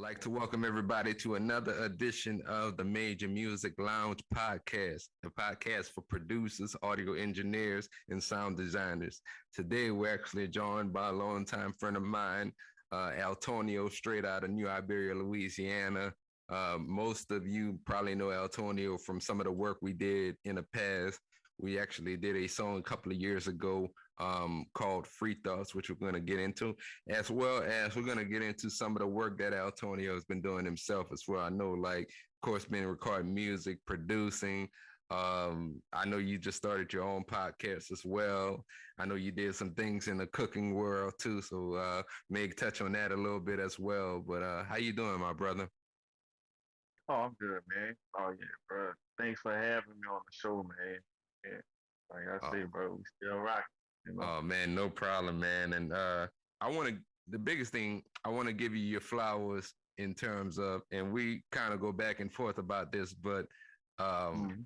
Like to welcome everybody to another edition of the Major Music Lounge podcast, a podcast for producers, audio engineers, and sound designers. Today, we're actually joined by a longtime friend of mine, Altonio, straight out of New Iberia, Louisiana. Most of you probably know Altonio from some of the work we did in the past. We actually did a song a couple of years ago called Free Thoughts, which we're going to get into, as well as we're going to get into some of the work that Altonio has been doing himself as well. I know, like, of course, been recording music, producing. I know you just started your own podcast as well. I know you did some things in the cooking world too, so may touch on that a little bit as well. But how you doing, my brother? Oh, I'm good, man. Oh yeah, bro. Thanks for having me on the show, man. Yeah. Like I Oh, say, bro, we still rocking, you know. oh man, no problem, man. And I want to the biggest thing I want to give you your flowers in terms of, and we kind of go back and forth about this, but um, Mm-hmm.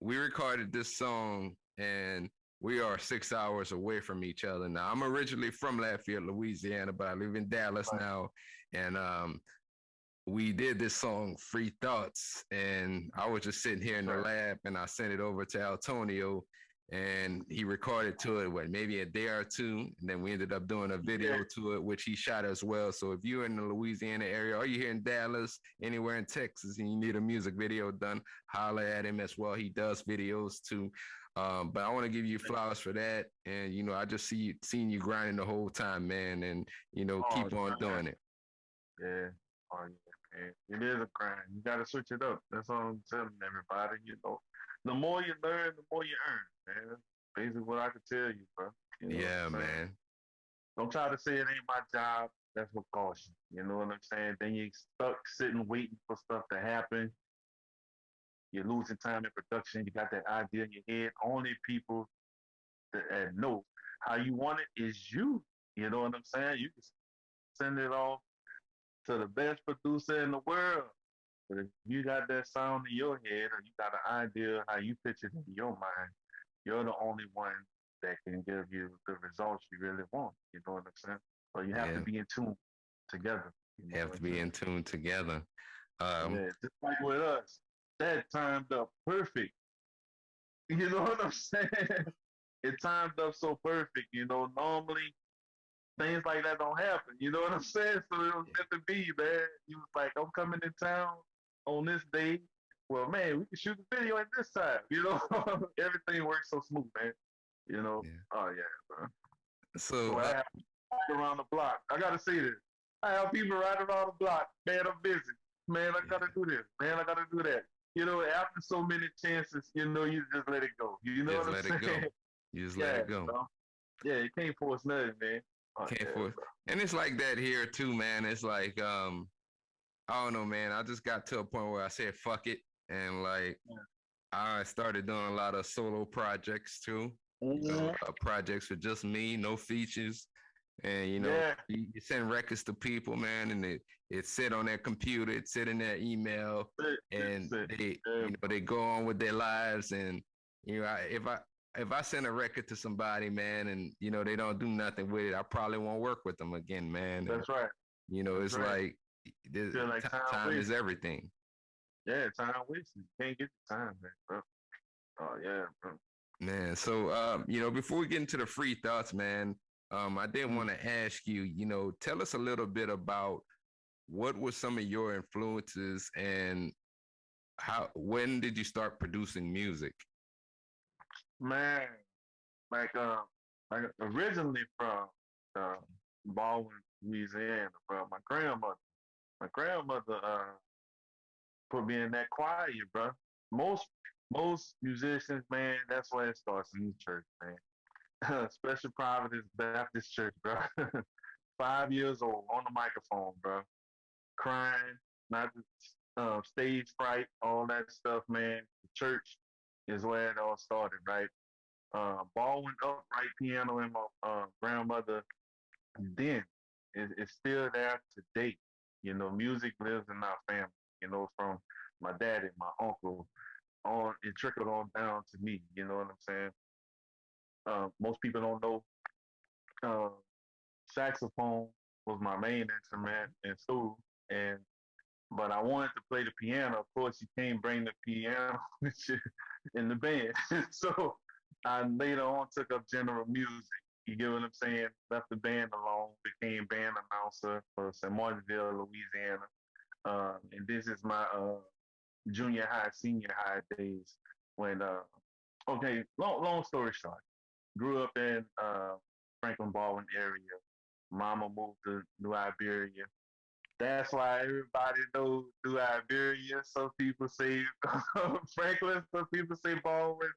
we recorded this song and we are 6 hours away from each other. Now I'm originally from Lafayette, Louisiana, but I live in Dallas Right. now, and we did this song Free Thoughts, and I was just sitting here in the Right. lab and I sent it over to Altonio, and he recorded to it maybe a day or two, and then we ended up doing a Yeah. video to it which he shot as well. So if you're in the Louisiana area or you're here in Dallas, anywhere in Texas, and you need a music video done, holler at him as well. He does videos too. But I want to give you flowers for that, and I just seen you grinding the whole time, man, and Oh, keep on doing it. yeah. Oh yeah, man. It is a crime. You gotta switch it up. That's all I'm telling everybody, you know. The more you learn, the more you earn, man. That's basically what I could tell you, bro. You know what Yeah, I'm saying? man. Don't try to say it ain't my job. That's what costs you. You know what I'm saying? Then you stuck sitting waiting for stuff to happen. You're losing time in production. You got that idea in your head. Only people that know how you want it is you. You know what I'm saying? You can send it off to the best producer in the world. But if you got that sound in your head or you got an idea how you picture it in your mind, you're the only one that can give you the results you really want. You know what I'm saying? So you have to Yeah, be in tune together. You know have what to I'm be in saying? tune together. Um, Yeah, just like with us, that timed up perfect. You know what I'm saying? It timed up so perfect. You know, normally things like that don't happen. You know what I'm saying? So it was meant to be, man. He was like, I'm coming in town on this day. Well, man, we can shoot the video at this time. You know, everything works so smooth, man. You know, yeah. oh yeah, bro. So, So I have people around the block. I gotta say this. I have people right around the block. Man, I'm busy. Man, I gotta yeah, do this. Man, I gotta do that. You know, after so many chances, you know, you just let it go. You know just what I'm let it saying? go. You just let Yeah, it go. bro. Yeah, you can't force nothing, man. Oh Can't yeah, force. And it's like that here too, man. It's like, I don't know, man. I just got to a point where I said, fuck it. And like, bro. I started doing a lot of solo projects too. Mhm. Projects with just me, no features. And Yeah, you send records to people, man, and it sit on their computer, it sit in their email, and that's it. they Yeah, they go on with their lives. And if I send a record to somebody, man, and they don't do nothing with it, I probably won't work with them again, man. And that's right. That's it's right. like Feel like time time is wasted. everything. Yeah, time wasted. You can't get the time, man, bro. Oh yeah, bro. Man, so before we get into the free thoughts, man, I did Mm. want to ask you, tell us a little bit about what were some of your influences and when did you start producing music? Man, like like originally from uh, Baldwin, Louisiana, bro. My grandmother put me in that choir, bro. Most most musicians, man, that's where it starts in the church, man. Special Providence Baptist Church, bro. 5 years old on the microphone, bro. Crying, not stage fright, all that stuff, man. The church is where it all started, right? Baldwin upright piano in my grandmother then is still there today. You know, music lives in our family. You know, from my daddy, my uncle, on it trickled on down to me. You know what I'm saying? Most people don't know uh, saxophone was my main instrument in school, and but I wanted to play the piano. Of course, you can't bring the piano with you in the band. So I later on took up general music. You get what I'm saying? Left the band alone, became band announcer for St. Martinville, Louisiana. And this is my junior high, senior high days when, okay, long story short, grew up in Franklin Baldwin area. Mama moved to New Iberia. That's why everybody knows New Iberia. Some people say Franklin, some people say Baldwin,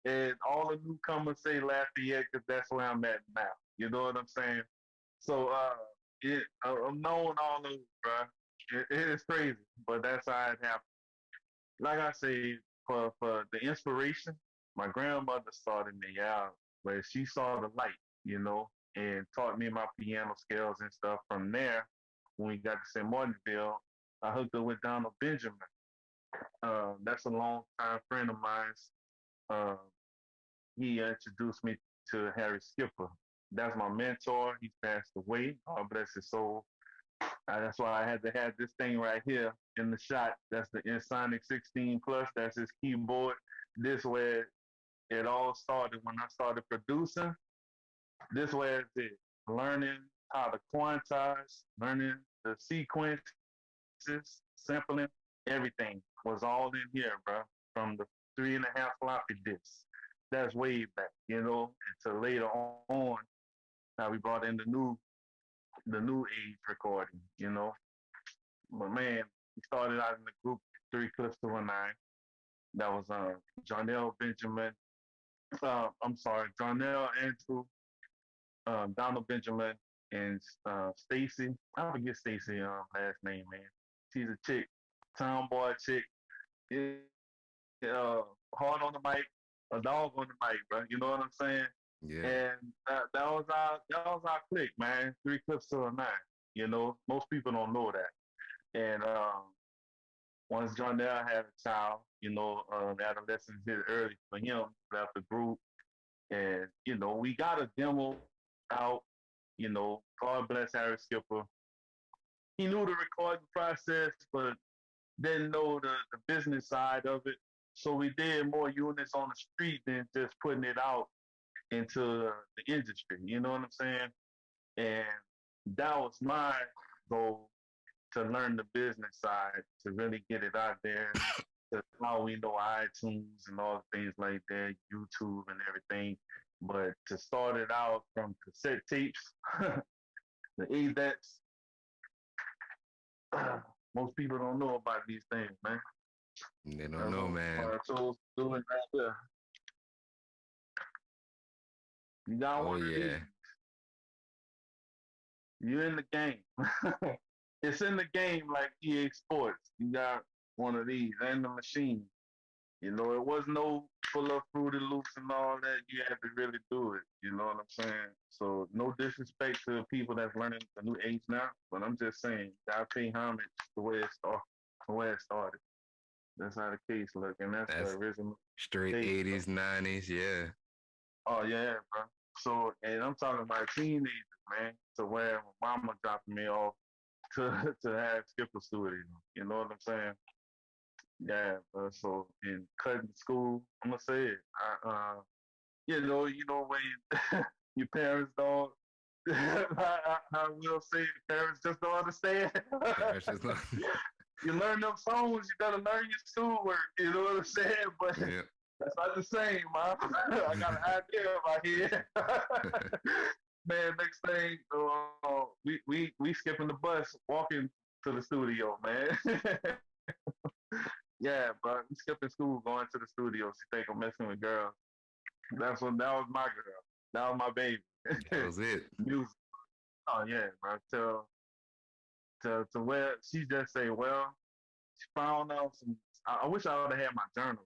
and all the newcomers say Lafayette because that's where I'm at now. You know what I'm saying? So I'm known all over, bro. It is crazy, but that's how it happened. Like I say, for the inspiration, my grandmother started me out where she saw the light, you know, and taught me my piano skills and stuff. From there, when we got to St. Martinville, I hooked up with Donald Benjamin. That's a long time friend of mine. Uh, he introduced me to Harry Skipper. That's my mentor. He passed away. God bless his soul. That's why I had to have this thing right here in the shot. That's the Insonic 16 Plus. That's his keyboard. This way it all started when I started producing. This way it learning how to quantize, learning the sequences, sampling, everything was all in here, bro. From the 3.5 floppy disks. That's way back, you know, until later on. Now we brought in the new age recording, you know. But man, we started out in the group Three Clips to a Nine. That was Jarnell Benjamin. I'm sorry, Jarnell Andrew, Donald Benjamin, and Stacy. I forget Stacy last name, man. She's a chick, tomboy chick. Yeah, hard on the mic, a dog on the mic, bro. You know what I'm saying? Yeah. And that was our clique, man. Three Clips to a Nine. You know, most people don't know that. And once Jarnell had a child, you know, adolescence hit early for him, left the group. And, you know, we got a demo out, you know, God bless Harry Skipper. He knew the recording process, but didn't know the business side of it. So we did more units on the street than just putting it out into the industry. You know what I'm saying? And that was my goal to learn the business side, to really get it out there. To how we know iTunes and all things like that, YouTube and everything. But to start it out from cassette tapes, the ADEX, most people don't know about these things, man. They don't That's know, what man. I chose to do it right there. You got Oh one of these. yeah. You're in the game. It's in the game like EA Sports. You got one of these and the machine. You know, it was no full of Fruity Loops and all that. You had to really do it. You know what I'm saying? So no disrespect to people that's learning the new age now, but I'm just saying, gotta pay homage the way it started. The way it started. That's how the case look, and that's the That's original straight tape. 80s, 90s. Yeah. Oh yeah, bro. So, and I'm talking about teenagers, man. To where my mama dropping me off to have Skipper Studio. You know what I'm saying? Yeah, so in cutting school, I'm gonna say it. You know when your parents don't. I will say parents just don't understand. Parents just not. You learn them songs, you gotta learn your schoolwork. You know what I'm saying? But Yeah. that's not the same, man. I got an idea in my head. Man, next thing, we skipping the bus, walking to the studio, man. Yeah, but we skipping school, going to the studio. She think I'm messing with girls. That was my girl. That was my baby. That was it. Music. Oh yeah, bro. To where she just say, well, she found out some. I wish I would have had my journal.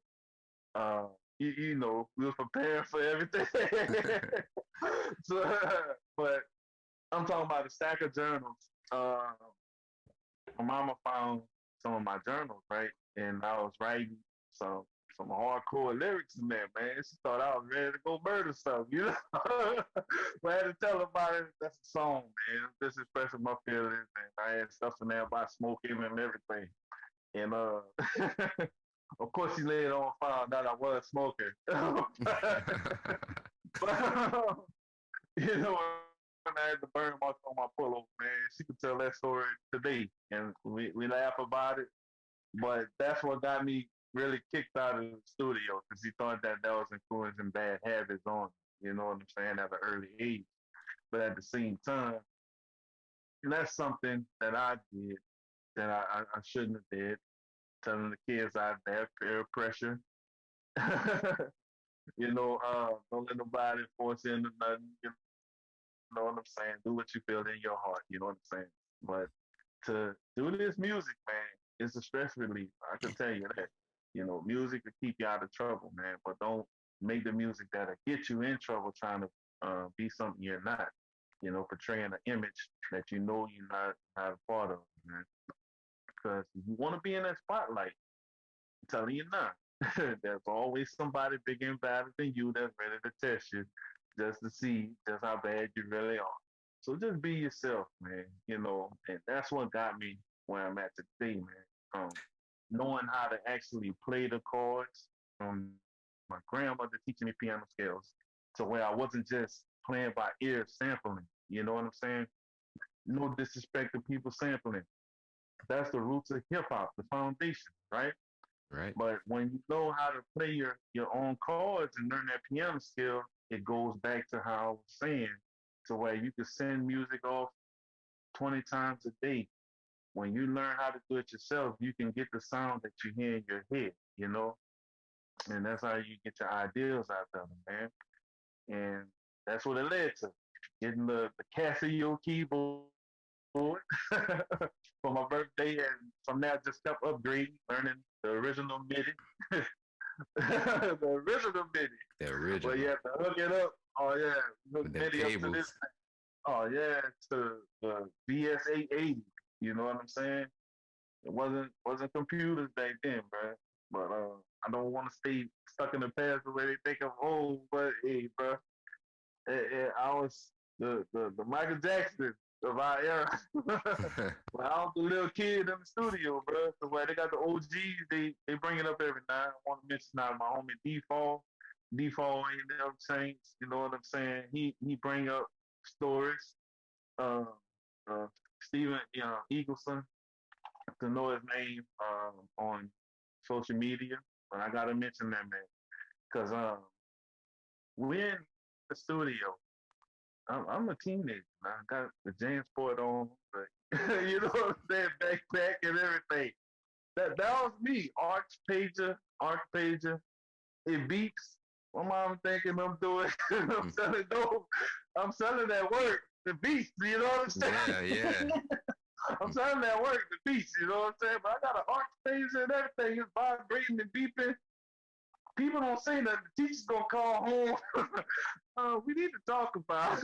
Uh, you know, we was prepared for everything. So, but I'm talking about a stack of journals. My mama found some of my journals, right? And I was writing some some hardcore lyrics in there, man. She thought I was ready to go murder something, you know. But I had to tell her about it. That's a song, man. This is expressing my feelings, and I had stuff in there about smoking and everything. And of course, she later on found out I was smoking. But you know, when I had the burn marks on my pillow, man, she could tell that story today, and we laugh about it. But that's what got me really kicked out of the studio because he thought that that was influencing bad habits on me. You know what I'm saying? At an early age, but at the same time, and that's something that I did that I shouldn't have did. Telling the kids out there peer pressure. Don't let nobody force you into nothing. You know what I'm saying? Do what you feel in your heart. You know what I'm saying? But to do this music, man, it's a stress relief. I can tell you that. You know, music will keep you out of trouble, man. But don't make the music that'll get you in trouble trying to be something you're not. You know, portraying an image that you know you're not a part of, man. Because if you want to be in that spotlight, I'm telling you now, there's always somebody bigger and badder than you that's ready to test you just to see just how bad you really are. So just be yourself, man. You know, and that's what got me where I'm at today, man. Knowing how to actually play the chords, my grandmother teaching me piano scales, to where I wasn't just playing by ear sampling. You know what I'm saying? No disrespect to people sampling. That's the roots of hip hop, the foundation, right? Right. But when you know how to play your own chords and learn that piano skill, it goes back to how I was saying, to where you can send music off 20 times a day. When you learn how to do it yourself, you can get the sound that you hear in your head, you know? And that's how you get your ideas out of them, man. And that's what it led to. Getting the Casio keyboard for my birthday, and from there I just kept upgrading, learning the original MIDI. The original MIDI. The But original you have to hook it up. Oh yeah, hook with them MIDI up to this. cables. Oh yeah, to the BS880. You know what I'm saying? It wasn't computers back then, bro. But I don't want to stay stuck in the past the way they think of old. But hey, bro, I was the Michael Jackson of our era. Well, I was the little kid in the studio, bro. So where they got the OGs, they bring it up every night. I want to mention now my homie D-Fall. D-Fall ain't never changed. You know what I'm saying? He bring up stories. Uh, uh, Steven Eagleson, to know his name on social media, but I gotta mention that man because we're in the studio. I'm a teenager. I got the James Ford on, but you know what I'm saying, backpack and everything. That was me, Arch Pager. It beeps. My mom thinking I'm doing, I'm selling dope. I'm selling that work. The beats, you know what I'm saying? Yeah, yeah. I'm selling that work, the beats, you know what I'm saying? But I got an Arch Pager and everything. It's vibrating and beeping. People don't say nothing. The teacher's gonna call home. We need to talk about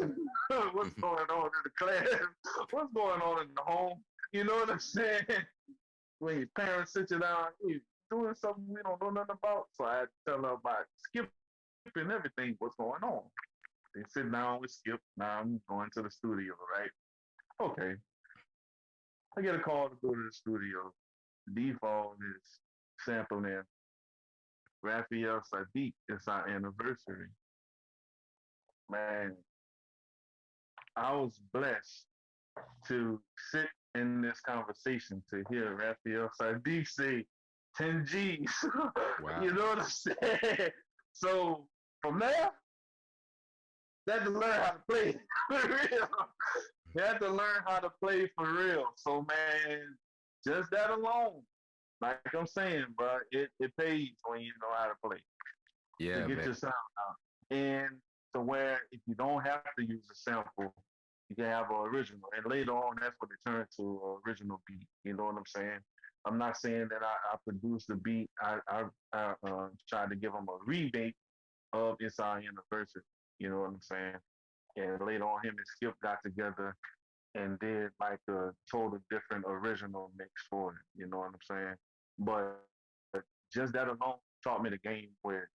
what's going on in the class, what's going on in the home. You know what I'm saying? When your parents sit you down, you doing something we don't know nothing about. So I had to tell her about skipping everything, what's going on. They sit down with Skip. Now I'm going to the studio, right? Okay. I get a call to go to the studio. The default is sampling Raphael Sadiq. It's our anniversary. Man, I was blessed to sit in this conversation to hear Raphael Sadiq say 10 G's. Wow. You know what I'm saying? So from there, they had to learn how to play for real. They had to learn how to play for real. So man, just that alone, like I'm saying, bro, it pays when you know how to play to Yeah, get man. your sound out. And to where if you don't have to use a sample, you can have an original. And later on, that's what it turned to an original beat. You know what I'm saying? I'm not saying that I produced the beat. I tried to give them a rebate of It's Our Anniversary. You know what I'm saying? And later on, him and Skip got together and did like a total different original mix for it. You know what I'm saying? But just that alone, taught me the game where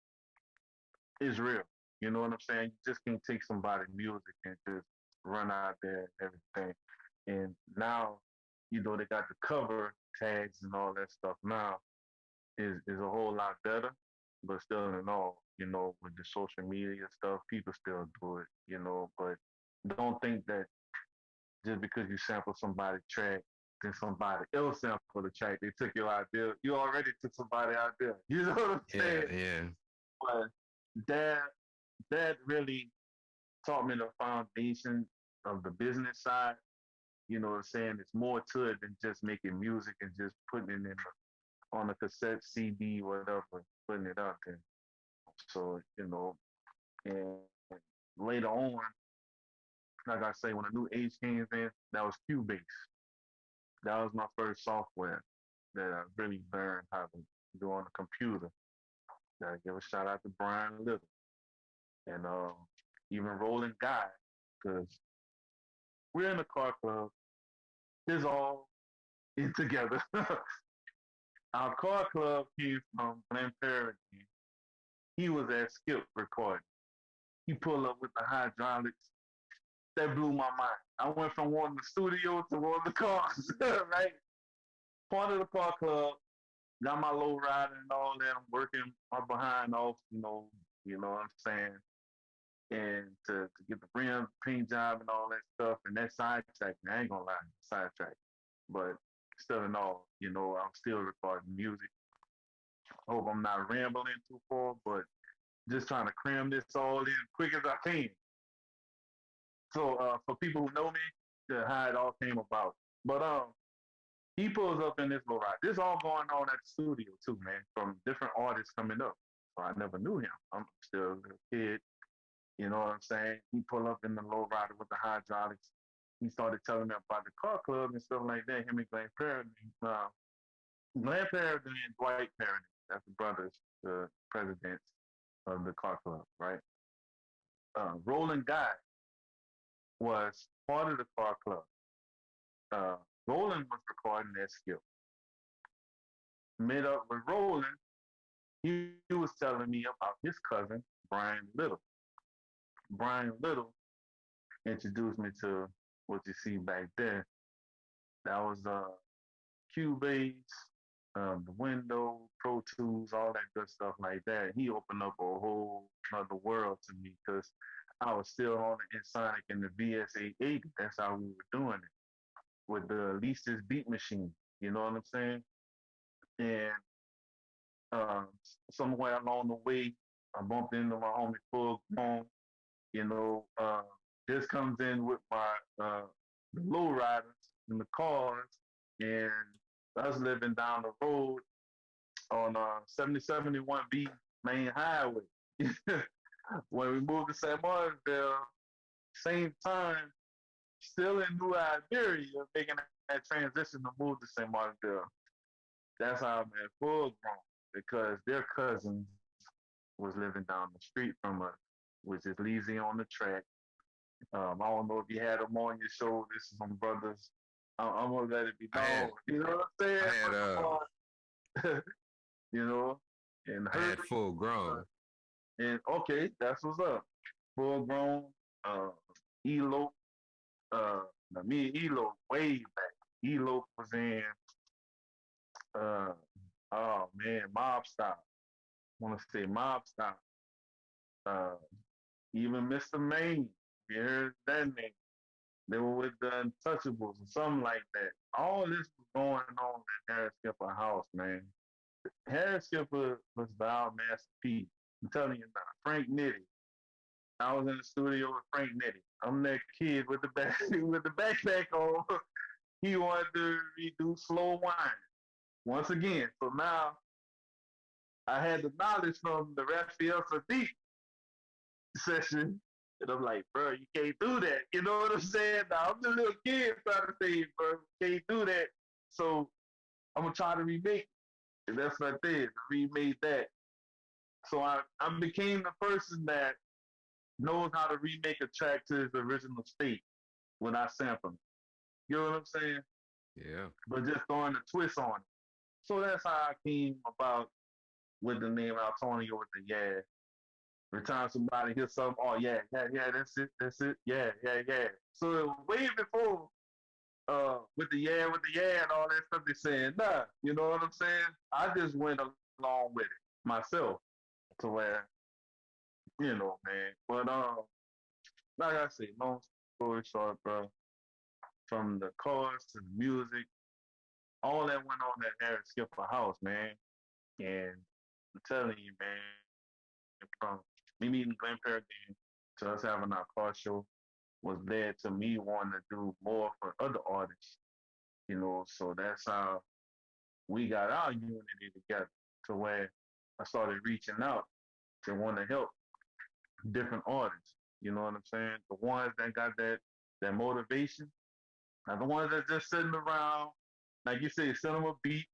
it's real. You know what I'm saying? You just can't take somebody's music and just run out there and everything. And now, they got the cover tags and all that stuff now is a whole lot better. But still in all, with the social media stuff, people still do it. But don't think that just because you sample somebody's track, then somebody else sampled the track, they took your idea. You already took somebody's idea. You know what I'm Yeah, saying? yeah. But that that really taught me the foundation of the business side. You know what I'm saying? It's more to it than just making music and just putting it on a cassette, CD, whatever, putting it out there. So, and later on, like I say, when a new age came in, that was Cubase. That was my first software that I really learned how to do on a computer. Gotta give a shout out to Brian Little and even Roland Guy, because we're in a car club. It's all in together. Our car club came from Glen Perry. He was at Skip recording. He pulled up with the hydraulics. That blew my mind. I went from wanting the studio to wanting the cars, right? Part of the car club, got my low rider and all that. I'm working my behind off, what I'm saying? And to get the rim paint job and all that stuff and that sidetrack, I ain't gonna lie, sidetrack. But still in all, I'm still recording music. Hope I'm not rambling too far, but just trying to cram this all in quick as I can. So for people who know me, how it all came about. But he pulls up in this little ride. This all going on at the studio too, man, from different artists coming up. So I never knew him. I'm still a little kid. You know what I'm saying? He pulled up in the low rider with the hydraulics. He started telling me about the car club and stuff like that. Him and Glenn Paradine. Glenn Paradine and Dwight Paradine, that's the brothers, the presidents of the car club, right? Roland Guy was part of the car club. Uh, Roland was recording that skill. Met up with Roland, he was telling me about his cousin, Brian Little. Brian Little introduced me to what you see back there. That was Cubase, the Windows, Pro Tools, all that good stuff like that. He opened up a whole other world to me because I was still on the Insonic and the VS880. That's how we were doing it with the Lisa's Beat Machine. You know what I'm saying? And uh, somewhere along the way, I bumped into my homie Full Grown. You know, this comes in with my low riders in the cars and us living down the road on 7071B main highway. When we moved to St. Martinsville, same time, still in New Iberia, making that transition to move to St. Martinsville. That's how I met Full Grown because their cousins was living down the street from us, which is Leezy on the track. I don't know if you had them on your show. This is some brothers. I'm gonna let it be known. You know what I'm saying? I had you know, and I had Full Grown. And okay, that's what's up. Full Grown, uh, Elope. Now me and Elope way back. Elope was in, uh, oh man, Mob Stop. I want to say Mob Stop. Uh, even Mr. Maine, you heard that name. They were with the Untouchables or something like that. All this was going on at Harris Skipper house, man. Harris Skipper was the our masterpiece. I'm telling you now, Frank Nitty. I was in the studio with Frank Nitty. I'm that kid with the back with the backpack on. He wanted to redo Slow Wine once again. So now I had the knowledge from the Raphael Sadiq session. And I'm like, bro, you can't do that. You know what I'm saying? Now I'm the little kid trying to say, bro, you can't do that. So I'm gonna try to remake it. And that's what I did. I remade that. So I became the person that knows how to remake a track to its original state when I sample it. You know what I'm saying? Yeah. But just throwing a twist on it. So that's how I came about with the name Altonio with the yeah. Every time somebody hears something, oh yeah, that's it, yeah. So way before with the yeah and all that stuff they saying, nah, you know what I'm saying? I just went along with it myself to where, man. But like I say, long story short, bro, from the chorus to the music, all that went on that Harry Skipper house, man. And I'm telling you, man, from me meeting Glenn Perry to us having our car show was led to me wanting to do more for other artists, so that's how we got our unity together to where I started reaching out to want to help different artists. You know what I'm saying? The ones that got that motivation, not the ones that just sitting around, like you say, send them a beat.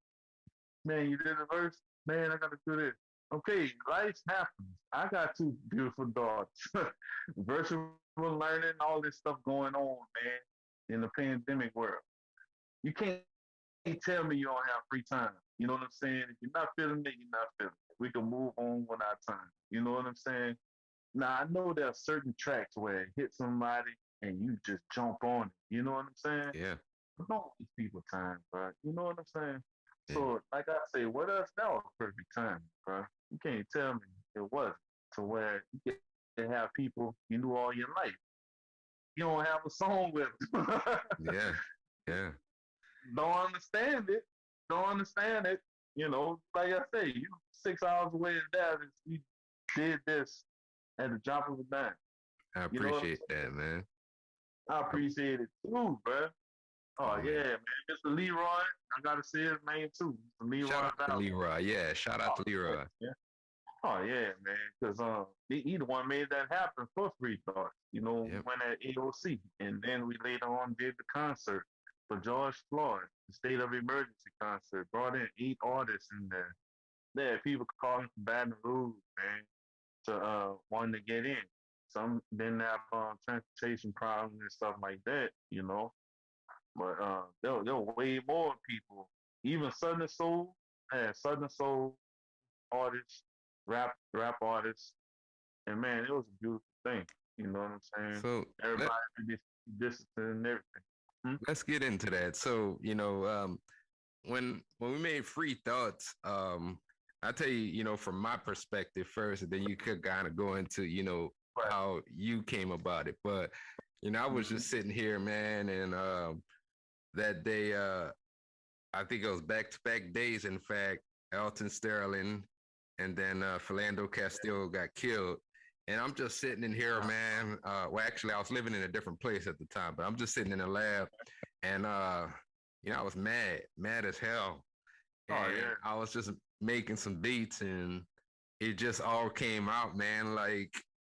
Man, you did a verse. Man, I gotta do this. Okay, life happens. I got two beautiful daughters. Virtual learning, all this stuff going on, man, in the pandemic world. You can't tell me you don't have free time. You know what I'm saying? If you're not feeling it, you're not feeling it. We can move on with our time. You know what I'm saying? Now I know there are certain tracks where it hits somebody and you just jump on it. You know what I'm saying? Yeah. But don't waste people time, bro. You know what I'm saying? Yeah. So, like I say, what else? That was perfect time, bro. You can't tell me it wasn't. To where you can have people you knew all your life. You don't have a song with them. Yeah. Yeah. Don't understand it. Don't understand it. Like I say, you 6 hours away in Dallas, you did this at the drop of a dime. I You know what I'm appreciate saying? that, man. I appreciate it too, bro. Oh Oh yeah, man. man. Mr. Leroy, I gotta say his name too. Mr. Shout Leroy out to Ballard. Leroy. Yeah, shout out Oh to Leroy. yeah. Oh yeah, man. Because he the one made that happen for Free Thought. We Yep. went at AOC, and then we later on did the concert for George Floyd, the State of Emergency concert. Brought in 8 artists in there. There, people calling from Baton Rouge, man, to wanting to get in. Some didn't have transportation problems and stuff like that. But there were way more people. Even Southern Soul had Southern Soul artists, rap artists, and man, it was a beautiful thing. You know what I'm saying? So let Everybody discipline and everything. Hmm? let's get into that. So, when we made Free Thoughts, I tell you, from my perspective first, and then you could kind of go into, Right. how you came about it. But, I was Mm-hmm. just sitting here, man, and that day, I think it was back-to-back days. In fact, Elton Sterling and then Philando Castillo got killed. And I'm just sitting in here, man. Well, actually, I was living in a different place at the time, but I'm just sitting in the lab, and I was mad as hell, Oh and yeah. I was just making some beats, and it just all came out, man. Like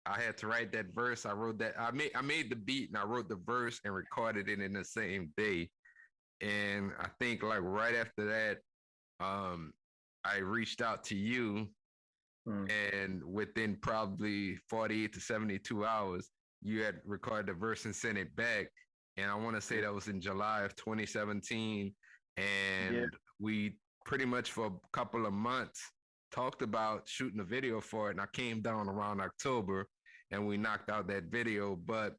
I had to write that verse. I wrote that. I made the beat and I wrote the verse and recorded it in the same day. And I think like right after that, I reached out to you, Mm. and within probably 48 to 72 hours, you had recorded the verse and sent it back. And I want to say that was in July of 2017. Yeah. And we pretty much for a couple of months talked about shooting a video for it. And I came down around October and we knocked out that video. But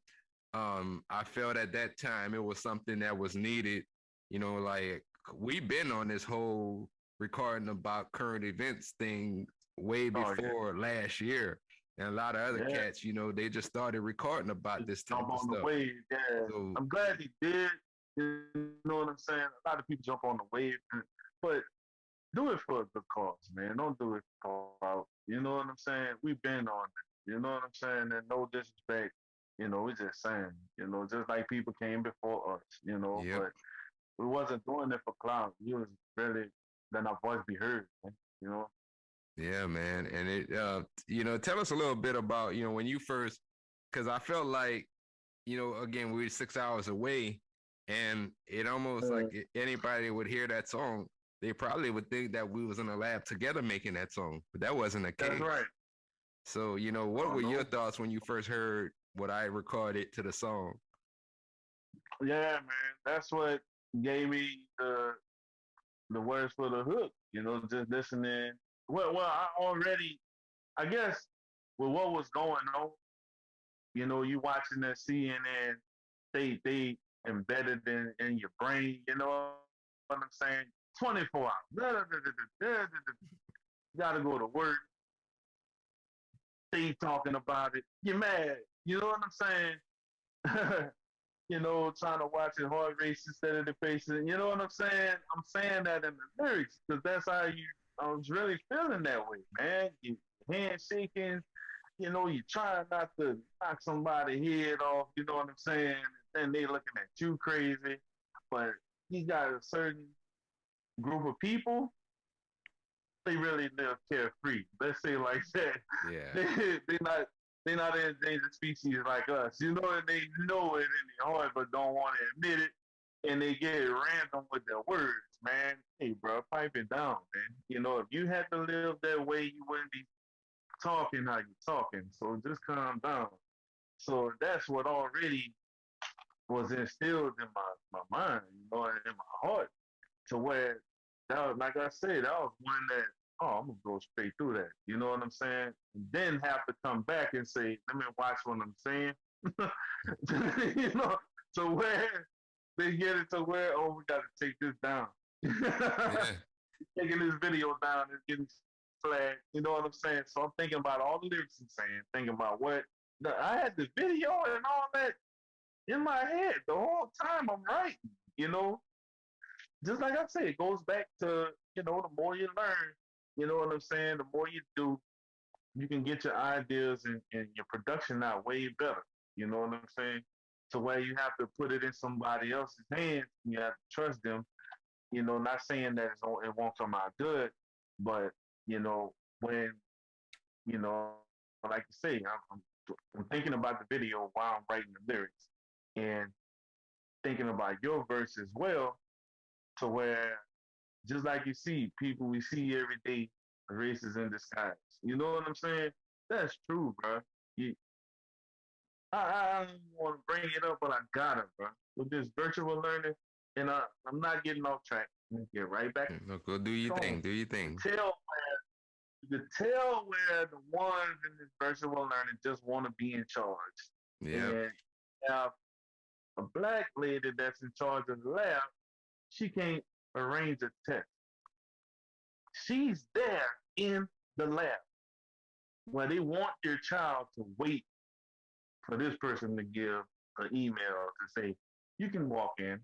I felt at that time it was something that was needed. Like we've been on this whole recording about current events thing way Oh yeah. before last year. And a lot of other Yeah. cats, they just started recording about Just this type jump of on the stuff. wave. Yeah. So I'm glad he did. You know what I'm saying? A lot of people jump on the wave, but do it for a good cause, man. Don't do it for out. You know what I'm saying? We've been on it. You know what I'm saying? And no disrespect. We just saying, just like people came before us, yep. but we wasn't doing it for clout. We was really letting our voice be heard, man, you know? Yeah, man. And tell us a little bit about, when you first, because I felt like, again, we were 6 hours away, and it almost like Uh, anybody would hear that song, they probably would think that we was in a lab together making that song, but that wasn't the that's case. right. So, what Oh, were your no. thoughts when you first heard what I recorded to the song? Yeah, man. That's what gave me the words for the hook, just listening well, I guess, with what was going on, you watching that CNN, they embedded in your brain. You know what I'm saying? 24 hours. You gotta go to work. They talking about it. You're mad. You know what I'm saying? Trying to watch it heart race instead of the faces. You know what I'm saying? I'm saying that in the lyrics because that's how I was really feeling that way, man. You handshaking, you trying not to knock somebody's head off, you know what I'm saying? And they looking at you crazy. But you got a certain group of people, they really live carefree. Let's say like that. Yeah. They not they not an endangered species like us. And they know it in their heart but don't want to admit it. And they get random with their words, man. Hey, bro, pipe it down, man. If you had to live that way, you wouldn't be talking how you talking. So just calm down. So that's what already was instilled in my mind, and in my heart, to where that was, like I said, that was one that, oh, I'm gonna go straight through that. You know what I'm saying? And then have to come back and say, let me watch what I'm saying. you know, to where they get it to where, oh, we gotta take this down. Yeah. Taking this video down and getting flagged. You know what I'm saying? So I'm thinking about all the lyrics I'm saying, thinking about what I had the video and all that in my head the whole time I'm writing. You know, just like I said, it goes back to the more you learn. You know what I'm saying? The more you do, you can get your ideas and your production out way better. You know what I'm saying? To where you have to put it in somebody else's hands. You have to trust them. Not saying that it won't come out good, but when like you say, I'm thinking about the video while I'm writing the lyrics and thinking about your verse as well, to where just like you see people we see every day, races in disguise. You know what I'm saying? That's true, bro. You, I don't want to bring it up, but I gotta, bro. With this virtual learning, and I'm not getting off track. Get right back No, go do your on. thing. Do your thing. You tell where the ones in this virtual learning just want to be in charge. Yeah. And have a black lady that's in charge of the lab, she can't arrange a test. She's there in the lab where they want your child to wait for this person to give an email to say, you can walk in.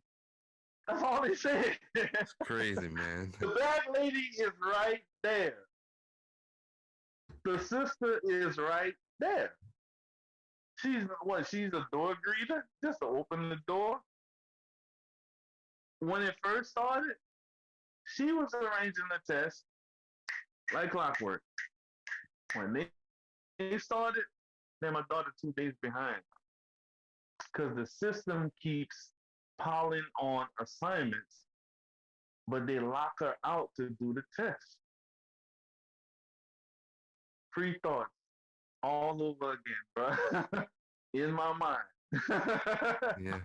That's all they say. It's crazy, man. The black lady is right there. The sister is right there. She's a door greeter, just to open the door. When it first started, she was arranging the test like clockwork. When they started, then my daughter 2 days behind. Because the system keeps piling on assignments, but they lock her out to do the test. Free thoughts all over again, bro. In my mind. Yeah.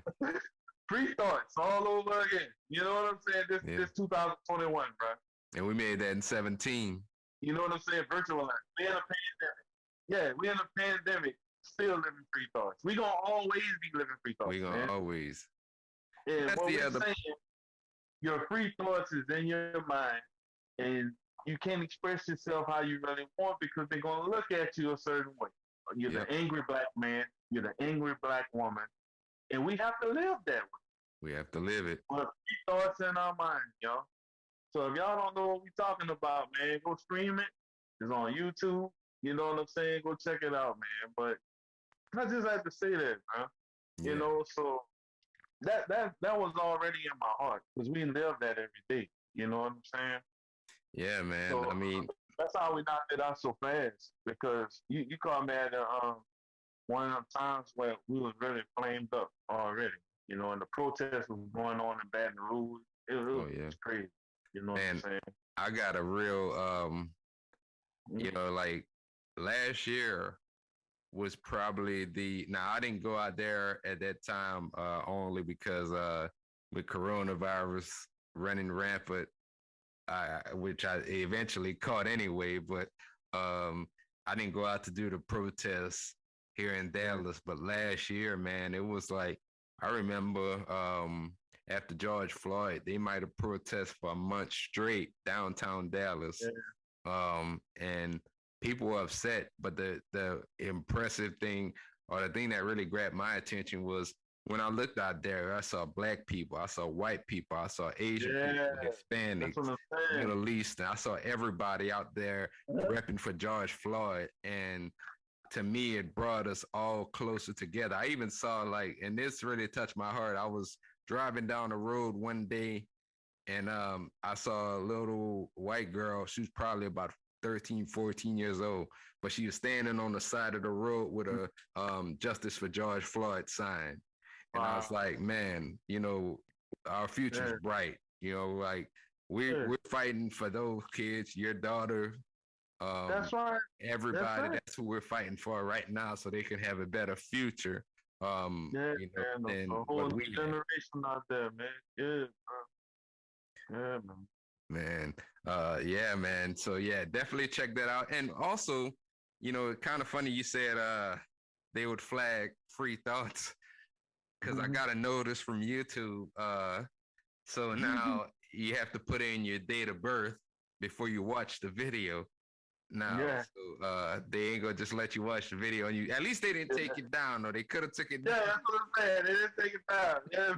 Free thoughts all over again. You know what I'm saying? This 2021, bro. And we made that in 17. You know what I'm saying? Virtual life. We in a pandemic. Yeah, we in a pandemic, still living free thoughts. We gonna always be living free thoughts. We gonna always. And That's what the we're other. saying, your free thoughts is in your mind, and you can't express yourself how you really want because they're gonna look at you a certain way. You're the angry black man. You're the angry black woman, and we have to live that way. We have to live it. But free thoughts in our mind, y'all. So if y'all don't know what we're talking about, man, go stream it. It's on YouTube. You know what I'm saying? Go check it out, man. But I just had to say that, man. Yeah. So that was already in my heart because we live that every day. You know what I'm saying? Yeah, man. So, I mean, that's how we knocked it out so fast because you called me at one of the times where we was really flamed up already. And the protest was going on in Baton Rouge. It was crazy. You know what I'm saying? I got a real, like last year was probably now I didn't go out there at that time only because with coronavirus running rampant, which I eventually caught anyway. But I didn't go out to do the protests here in Yeah, Dallas. But last year, man, it was like I remember after George Floyd, they might have protested for a month straight downtown Dallas, yeah, and people were upset. But the impressive thing, or the thing that really grabbed my attention, was when I looked out there, I saw black people, I saw white people, I saw Asian yeah. people, That's what Hispanics, I'm saying. Middle Eastern. I saw everybody out there repping for George Floyd. And to me, it brought us all closer together. I even saw, like, and this really touched my heart. I was driving down the road one day, and I saw a little white girl. She was probably about 13, 14 years old, but she was standing on the side of the road with a Justice for George Floyd sign. And I was Wow. like, man, our future's Yeah, bright. Like yeah. we're fighting for those kids, your daughter, um, That's right. That's everybody. right. That's who we're fighting for right now, so they can have a better future. Yeah, man. A Than whole what new we had. generation out there, man. Yeah, bro. Yeah, man. Man. Yeah, man. So yeah, definitely check that out. And also, kind of funny you said they would flag free thoughts because I got a notice from YouTube. So now you have to put in your date of birth before you watch the video. Now, Yeah. so they ain't gonna just let you watch the video, and you at least they didn't take it down, or they could have took it Yeah, that's what I'm saying. They didn't take it down. Yeah.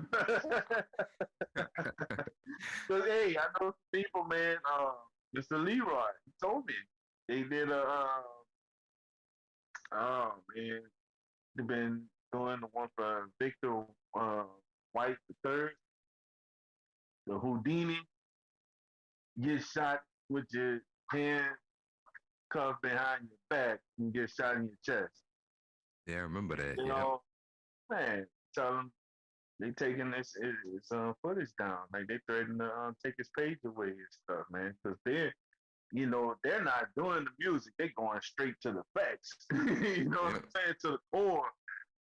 down. Cause hey, I know some people, man. Mr. Leroy he told me they did a. Oh man, they've been doing the one for Victor uh, White the third, the Houdini. Get shot with your hand cuffed behind your back and get shot in your chest. Yeah, I remember that. You Yep. know, man, tell them they taking this footage down. Like they threatening to take his page away and stuff, man. Because they're not doing the music. They're going straight to the facts. You know what I'm Yep. saying? To the core.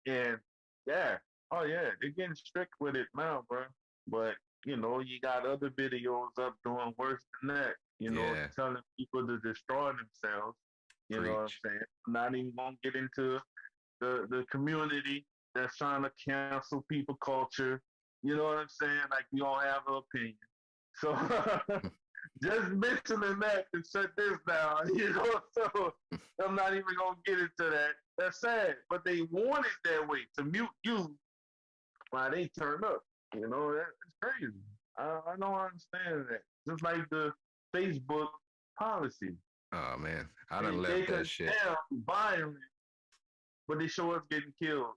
And yeah, oh yeah, they're getting strict with it now, bro. But you got other videos up doing worse than that. Yeah. Telling people to destroy themselves. You know what I'm Preach. saying? I'm not even gonna get into the community that's trying to cancel people culture. You know what I'm saying? Like we don't have an opinion. So just mentioning that to shut this down, So I'm not even gonna get into that. That's sad, but they want it that way to mute you while they turn up. That's crazy. I don't understand that. Just like the Facebook policy, Oh man, I done they left that shit. condemn violence, but they show us getting killed.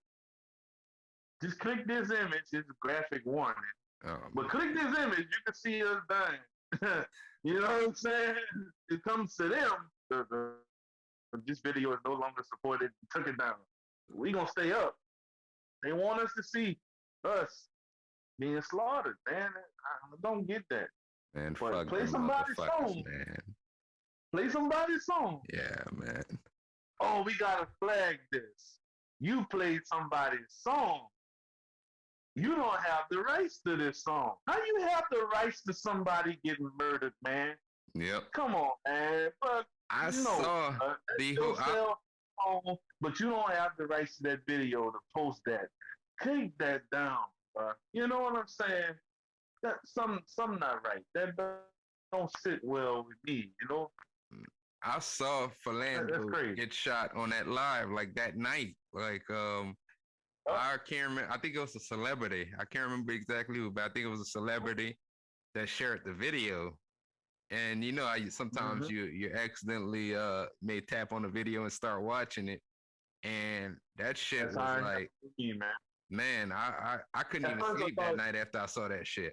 Just click this image. It's a graphic warning. But Man. click this image, you can see us dying. You know what I'm saying? It comes to them. This video is no longer supported. Took it down. We gonna stay up. They want us to see us being slaughtered, man. I don't get that. Man, But fuck play them somebody's motherfuckers, song. man. Play somebody's song. Yeah, man. Oh, we gotta flag this. You played somebody's song. You don't have the rights to this song. How you have the rights to somebody getting murdered, man? Yep. Come on, man. But I no, saw that's the your whole. cell phone, but you don't have the rights to that video to post that. Take that down, bro. You know what I'm saying? That some not right. That don't sit well with me. I saw That's Philando crazy. get shot on that live like that night. Like Oh, I can't remember. I think it was a celebrity. I can't remember exactly who, but I think it was a celebrity that shared the video. And sometimes mm-hmm. you accidentally may tap on the video and start watching it, and that shit That's how was it happened like, to me, man. man, I couldn't At even first I sleep that thought, night after I saw that shit.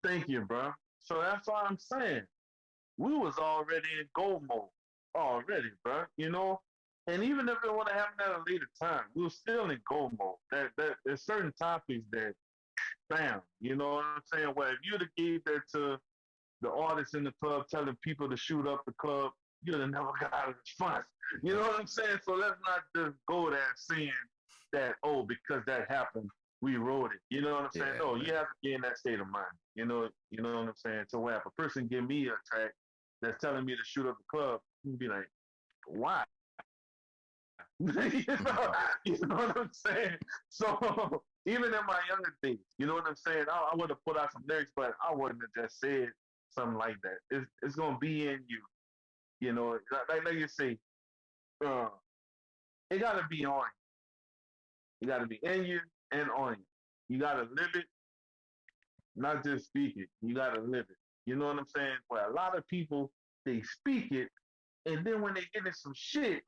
thank you, bro. So that's why I'm saying we was already in go mode already, bro. And even if it would have happened at a later time, we were still in go mode. That there's certain topics that, bam, you know what I'm saying? Well, if you'd have gave that to the artists in the club, telling people to shoot up the club, you'd have never got a response. You know what I'm saying? So let's not just go there saying that, oh, because that happened, we wrote it. You know what I'm saying? Yeah, No, man. you have to get in that state of mind. You know what I'm saying? So where if a person give me a track that's telling me to shoot up the club, you be like, why? You know what I'm saying? So even in my younger days, you know what I'm saying? I would have put out some lyrics, but I wouldn't have just said something like that. It's gonna be in you. You know, like you say, uh, it gotta be on you. You gotta be in you and on you. You gotta live it, not just speak it. You gotta live it. You know what I'm saying? Well, a lot of people they speak it, and then when they get in some shit,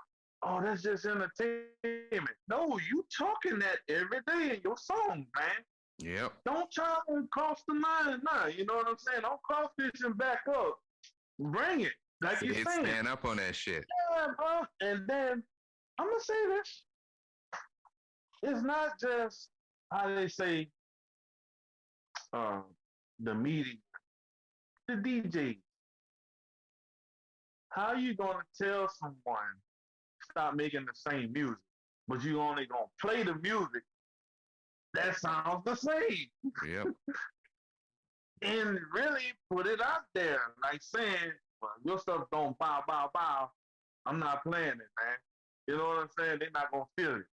oh, that's just entertainment. No, you talking that every day in your song, man. Yep. Don't try to cross the line now. You know what I'm saying? Don't cross this and back up. Bring it. Like you're saying. Stand up on that shit. Yeah, bro. And then I'm gonna say this. It's not just how they say uh, the media, the DJs. How you gonna tell someone stop making the same music, but you only gonna play the music that sounds the same? Yep. And really put it out there, like saying, well, your stuff don't bow, bow, bow. I'm not playing it, man. You know what I'm saying? They're not gonna feel it.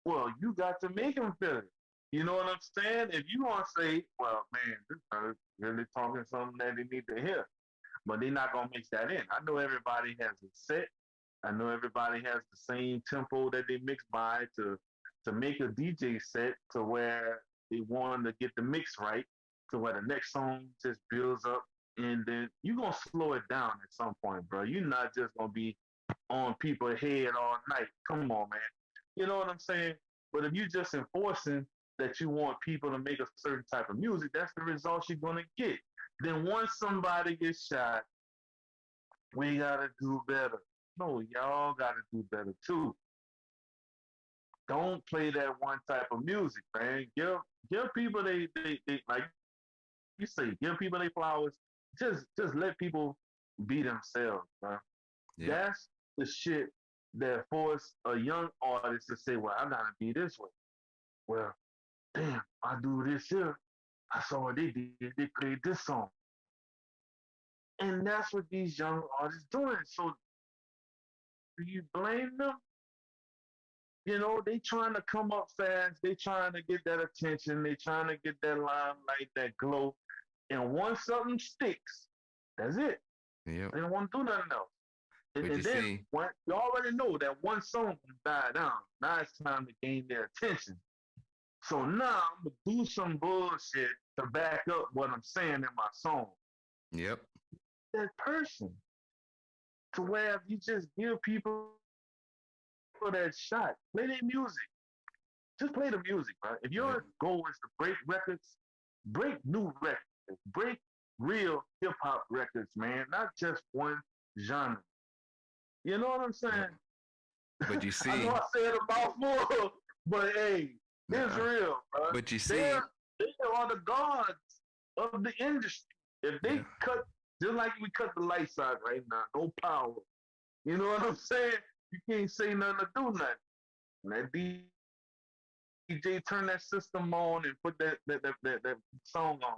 Well, you got to make them feel it. You know what I'm saying? If you want to say, well, man, this brother's really talking something that they need to hear, but they're not gonna mix that in. I know everybody has a set. I know everybody has the same tempo that they mix by to make a DJ set to where they want to get the mix right, to where the next song just builds up, and then you're gonna slow it down at some point, bro. You're not just gonna be on people's head all night. Come on, man. You know what I'm saying? But if you're just enforcing that you want people to make a certain type of music, that's the results you're gonna get. Then once somebody gets shot, we gotta do better. No, y'all gotta do better too. Don't play that one type of music, man. Give people they like you say, give people their flowers. Just let people be themselves, man. Yep. That's the shit that force a young artist to say, well, I gotta be this way. Well, damn, I do this here. I saw what they did. They played this song. And that's what these young artists doing. So do you blame them? You know, they trying to come up fast. They trying to get that attention. They trying to get that limelight, that glow. And once something sticks, that's it. Yep. They don't want to do nothing else. But And you then see, you already know that one song died down. Now it's time to gain their attention. So now I'm gonna do some bullshit to back up what I'm saying in my song. yep. That person, to where if you just give people that shot, play their music. Just play the music, right? If Yep. your goal is to break records, break new records, break real hip hop records, man, not just one genre. You know what I'm Yep. saying? But you I know see, I said a mouthful, but hey, it's nah. real, bro. But you see, They're they are the gods of the industry. If they yeah. cut just like we cut the lights out right now, no power. You know what I'm saying? You can't say nothing to do nothing. And that DJ turn that system on and put that song on.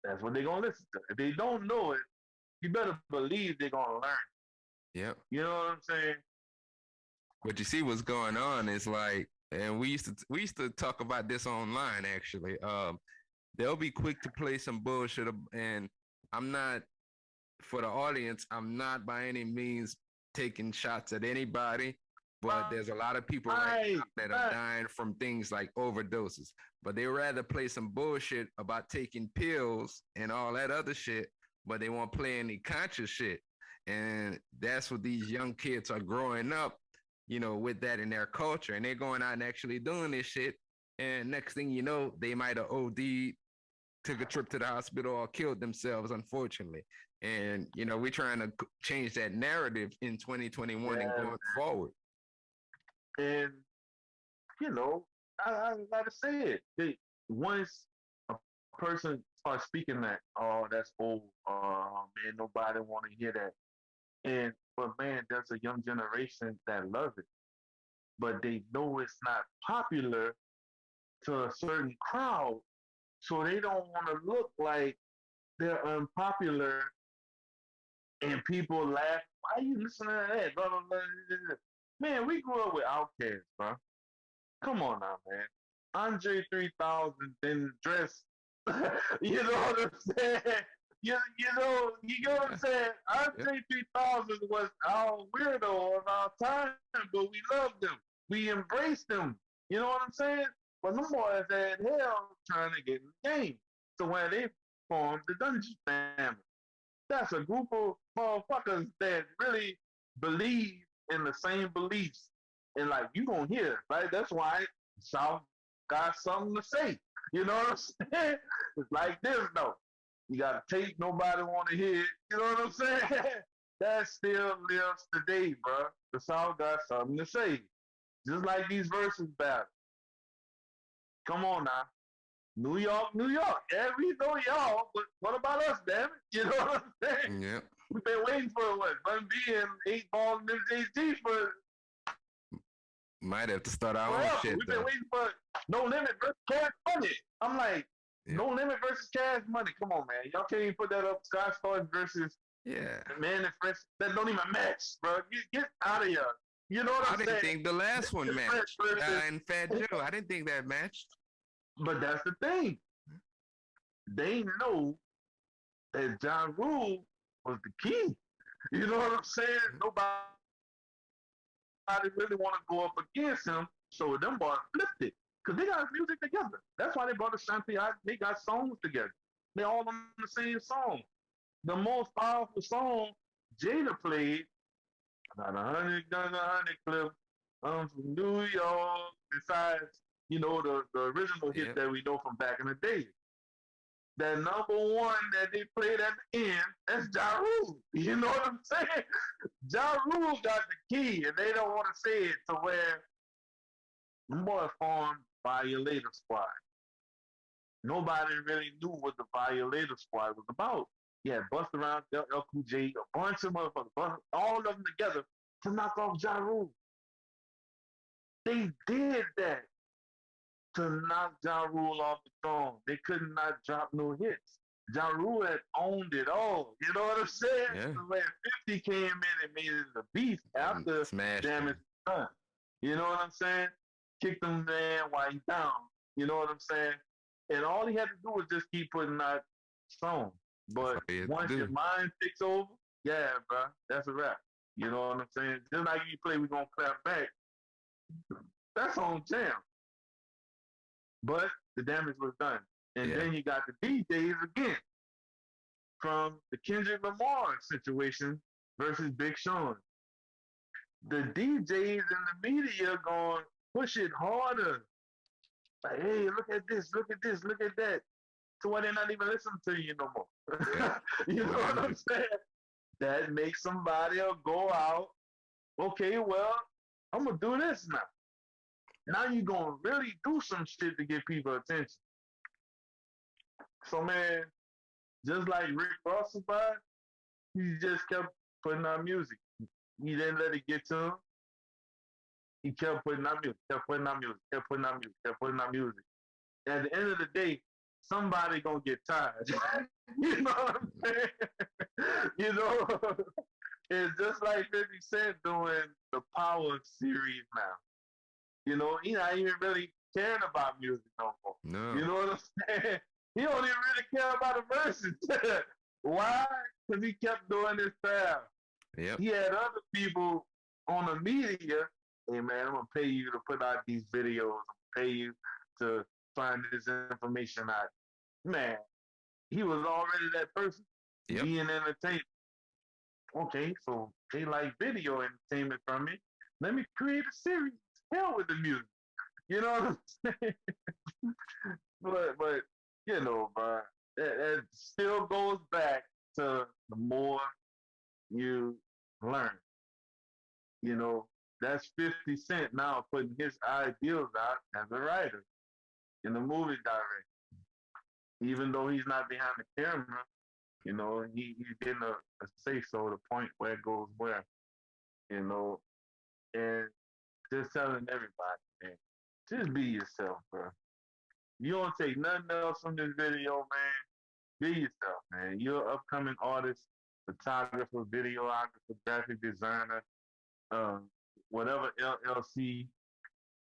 That's what they're gonna listen to. If they don't know it, you better believe they're gonna learn. Yep. You know what I'm saying? But you see what's going on is like, and we used to talk about this online actually. They'll be quick to play some bullshit, and I'm not for the audience. I'm not by any means taking shots at anybody, but there's a lot of people right Right, now that are right. dying from things like overdoses. But they rather play some bullshit about taking pills and all that other shit, but they won't play any conscious shit. And that's what these young kids are growing up, with that in their culture. And they're going out and actually doing this shit. And next thing you know, they might have OD'd, took a trip to the hospital, or killed themselves, unfortunately. And, we're trying to change that narrative in 2021 and Yeah, going forward. and I gotta say it. Once a person starts speaking that, oh, that's old, man, nobody want to hear that. But man, there's a young generation that love it, but they know it's not popular to a certain crowd, so they don't want to look like they're unpopular and people laugh. Why you listening to that? Blah, blah, blah, blah, blah. Man, we grew up with Outkast, bro. Come on now, man. Andre 3000 didn't dress. You know what I'm saying? You know what I'm saying? Yep. Andre 3000 was our weirdo of our time, but we loved him. We embraced him. You know what I'm saying? But them boys had hell trying to get in the game. So when they formed the Dungeon Family, that's a group of motherfuckers that really believe in the same beliefs. And like you gonna hear, right? That's why South got something to say. You know what I'm saying? It's like this though. You got a tape nobody wanna hear it. You know what I'm saying? That still lives today, bro. The South got something to say. Just like these verses battles. Come on now. New York, New York. Yeah, we know y'all, but what about us, damn it? You know what I'm saying? Yep. We've been waiting for what? Bun B and 8 Ball and MJG for Might have to start our own forever. shit We've been though. waiting for No Limit versus Cash Money. I'm like, Yep. No Limit versus Cash Money. Come on, man. Y'all can't even put that up. Scott Storch versus Yeah. Man and Fresh. That don't even match, bro. Get out of here. You know what I I'm didn't saying? think the last one Fresh matched. versus, And Fat Joe, I didn't think that matched. but that's the thing. They know that John Rule was the key. You know what I'm saying? Nobody really want to go up against him. So them boys flipped it. Because they got music together. That's why they brought Ashanti out. They got songs together. They all on the same song. The most powerful song Jada played, got 100 clip. I'm from New York. Besides, the original hit Yep. that we know from back in the day. That number one that they played at the end, that's Ja Rule. You know what I'm saying? Ja Rule got the key, and they don't want to say it to where the boy formed Violator Squad. Nobody really knew what the Violator Squad was about. Yeah, Busta Rhymes, LL Cool J, a bunch of motherfuckers, all of them together to knock off Ja Rule. They did that to knock Ja Rule off the throne. They could not drop no hits. Ja Rule had owned it all. You know what I'm saying? Yeah. When 50 came in and made it a beast And after smashed Damage him. Done. You know what I'm saying? Kicked him man while he's down. You know what I'm saying? And all he had to do was just keep putting out songs. That's But all he had to once your do. mind takes over, yeah, bro, that's a wrap. You know what I'm saying? Just like you play, we gonna clap back. That's on jam. But the damage was done. And Yeah. then you got the DJs again from the Kendrick Lamar situation versus Big Sean. The DJs and the media going push it harder. Like, hey, look at this, look at this, look at that. So why they're not even listening to you no Yep. more? You know what 100. I'm saying? That makes somebody go out. Okay, well, I'm gonna do this now. Now you're gonna really do some shit to get people attention. So man, just like Rick Ross about, he just kept putting out music. He didn't let it get to him. He kept putting out music, kept putting out music, kept putting out music, kept putting out music. At the end of the day, somebody gonna get tired. You know what I'm saying? You know, it's just like 50 Cent doing the Power series now. You know, he not even really caring about music no more. No. You know what I'm saying? He don't even really care about the verses. Why? Because he kept doing his style. Yep. He had other people on the media. Hey man, I'm gonna pay you to put out these videos. I'm gonna pay you to find this information out. Man, he was already that person. Yep. Being entertained. Okay, so they like video entertainment from me. Let me create a series. Hell with the music. You know what I'm saying? But bro, it still goes back to the more you learn. You know, that's 50 Cent now putting his ideals out as a writer in the movie director. Even though he's not behind the camera, he's getting a say so the point where it goes where, you know, and just telling everybody, man, just be yourself, bro. You don't take nothing else from this video, man. Be yourself, man. You're an upcoming artist, photographer, videographer, graphic designer, um, whatever LLC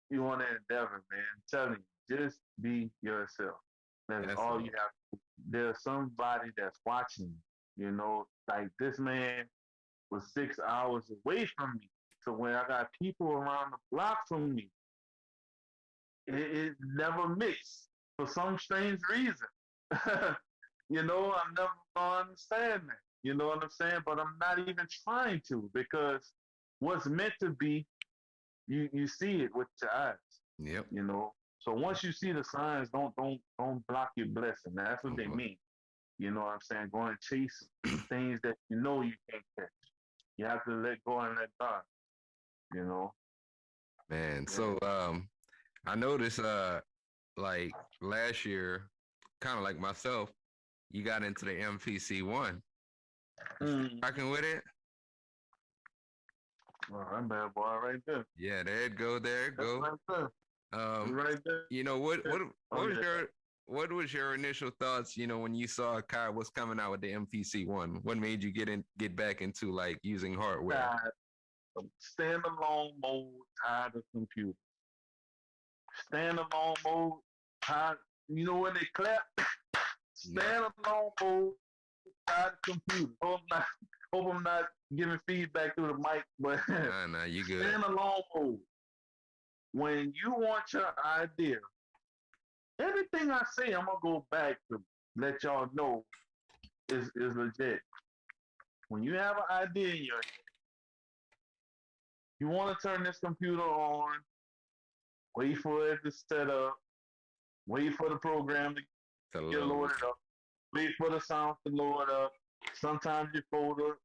you want to endeavor, man. I'm telling you, just be yourself. That's That's all you all. have to do. There's somebody that's watching you. You know, like this man was 6 hours away from me. So when I got people around the block from me, it never mixed for some strange reason. You know, I'm never gonna understand that. You know what I'm saying? But I'm not even trying to because what's meant to be, you see it with your eyes. Yep. You know. So once you see the signs, don't block your blessing. That's what they Mhm. mean. You know what I'm saying? Go and chase things that you know you can't catch. You have to let go and let God. You know. Man, Yeah. so I noticed like last year, kind of like myself, you got into the MPC one. You still Mm. rocking with it? Well, that bad boy right there. Yeah, there it go, there it That's go. right there. Um, Right there. you know Oh yeah. what was your initial thoughts, when you saw Kai was coming out with the MPC one? What made you get back into like using hardware? Tired of standalone mode, tired of computer. Standalone mode, tired. You know when they clap? Yeah. Standalone mode, tired of computer. Hope I'm not giving feedback through the mic, but Nah, you good. standalone mode. When you want your idea, everything I say, I'm gonna go back to let y'all know is legit. When you have an idea in your head, you want to turn this computer on, wait for it to set up, wait for the program to To get load. loaded up, wait for the sound to load up. Sometimes your folder,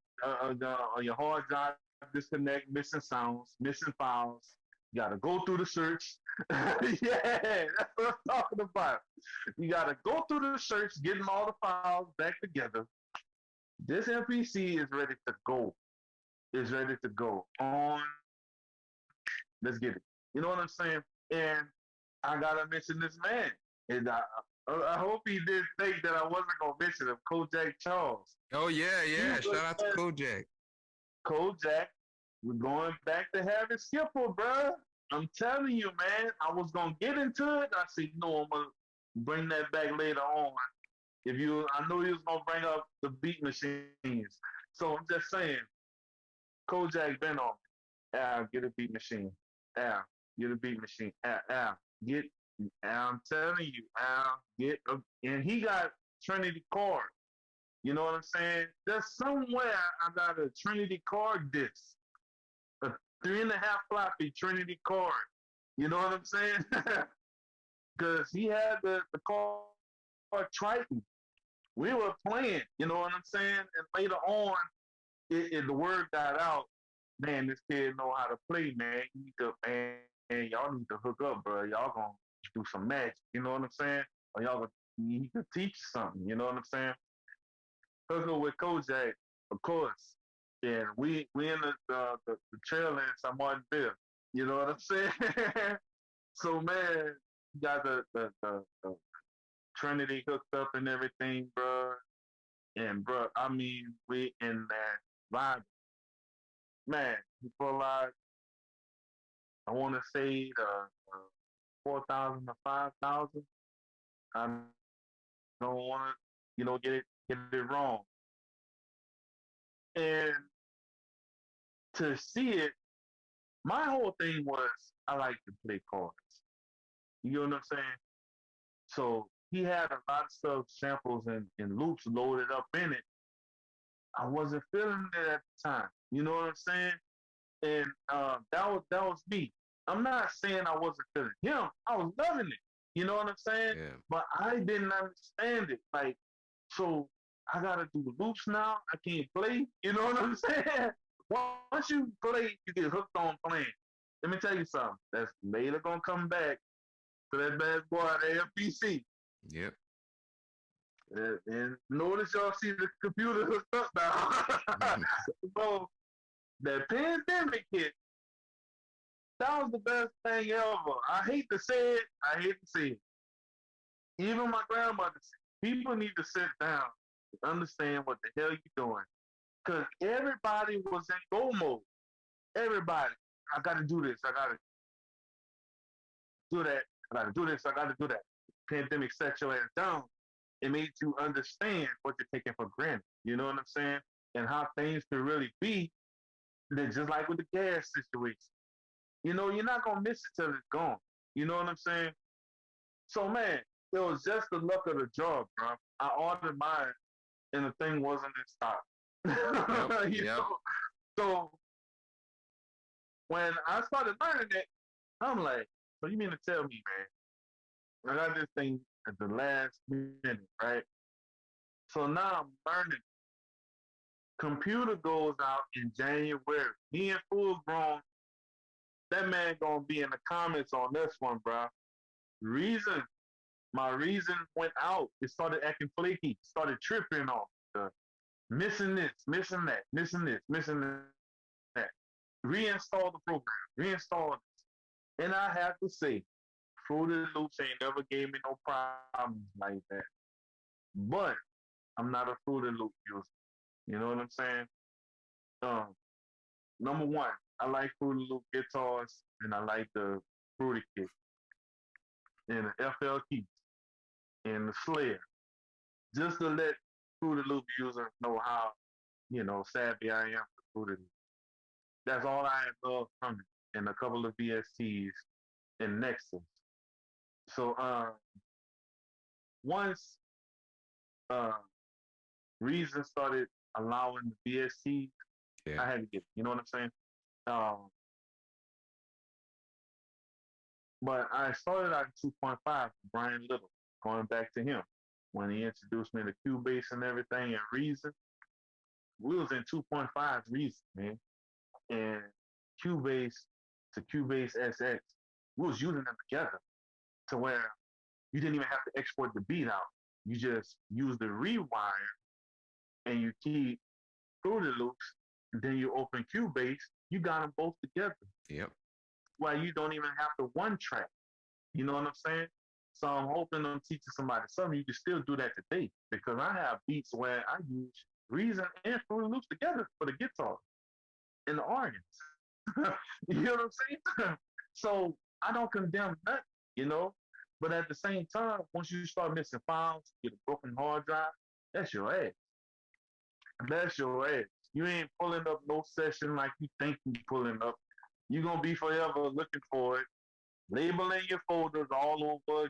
your hard drive disconnect, missing sounds, missing files. You gotta go through the search. Yeah, that's what I'm talking about. You gotta go through the search, getting all the files back together. This MPC is ready to go. Is ready to go on. Let's get it. You know what I'm saying? And I gotta mention this man. And I hope he didn't think that I wasn't gonna mention him, Kojak Charles. Oh yeah, He yeah. was Shout out to Kojak. Kojak. We're going back to having Skipper, bro. I'm telling you, man. I was gonna get into it. I said, no, I'm gonna bring that back later on. I know you was gonna bring up the beat machines. So I'm just saying, Kojak been on. Al, get a beat machine. Al, get a beat machine. Al, get. I'm telling you, Al, get a. And he got Trinity card. You know what I'm saying? There's somewhere I got a Trinity card disc, a 3.5 floppy Trinity card. You know what I'm saying? Because he had the card Triton. We were playing. You know what I'm saying? And later on, the word got out. Man, this kid know how to play, man. You need to, man, y'all need to hook up, bro. Y'all gonna do some magic. You know what I'm saying? Or he could teach you something. You know what I'm saying? Hook up with Kojak, of course. And we in the trail in San Martinville. You know what I'm saying? So man, got the Trinity hooked up and everything, bro. And bro, I mean, we in that vibe, man. People like I want to say the 4,000 to 5,000. I don't want to, get it wrong. And to see it, my whole thing was I like to play cards. You know what I'm saying? So he had a lot of stuff, samples and loops loaded up in it. I wasn't feeling it at the time. You know what I'm saying? And that was me. I'm not saying I wasn't feeling him. I was loving it. You know what I'm saying? Yeah. But I didn't understand it. Like, so I gotta do loops now. I can't play. You know what I'm saying? Once you play, you get hooked on playing. Let me tell you something. That's later gonna come back to that bad boy at AFBC. Yep. And notice y'all see the computer hooked up now. So that pandemic hit. That was the best thing ever. I hate to say it. I hate to say it. Even my grandmother said, people need to sit down and understand what the hell you're doing. Because everybody was in go mode. Everybody, I got to do this. I got to do that. I got to do this. I got to do that. Pandemic set your ass down. It made you understand what you're taking for granted. You know what I'm saying? And how things could really be. That just like with the gas situation. You know, you're not gonna miss it till it's gone. You know what I'm saying? So man, it was just the luck of the job, bro. I ordered mine and the thing wasn't in Yep. stock. You Yep. know? So when I started learning it, I'm like, so you mean to tell me, man, I got this thing at the last minute, right? So now I'm learning. Computer goes out in January. Me and full grown, that man gonna be in the comments on this one, bro. Reason, my reason went out. It started acting flaky. Started tripping on missing this, missing that, missing this, missing that. Reinstall the program. Reinstall this. And I have to say, Fruity Loops ain't never gave me no problems like that. But I'm not a Fruity Loop user. You know what I'm saying? Um, Number one, I like Fruity Loop guitars and I like the Fruity Kick and the FL keys and the Slayer. Just to let Fruity Loop users know how, savvy I am for Fruity Loop. That's all I have love from it. And a couple of VSTs and Nexus. So once uh Reason started allowing the VSTs, Yeah. I had to get it. You know what I'm saying? Um, but I started out in 2.5 with Brian Little, going back to him. When he introduced me to Cubase and everything and Reason, we was in 2.5 Reason, man. And Cubase to Cubase SX, we was using them together to where you didn't even have to export the beat out. You just use the rewire and you keep Fruity Loops, and then you open Cubase, you got them both together. Yep. Why you don't even have to one track. You know what I'm saying? So I'm hoping I'm teaching somebody something. You can still do that today because I have beats where I use Reason and Fruity Loops together for the guitar and the organs. You know what I'm saying? So I don't condemn that, you know. But at the same time, once you start missing files, get a broken hard drive, that's your ass. That's your ass. You ain't pulling up no session like you think you pulling up. You're gonna be forever looking for it, labeling your folders all over.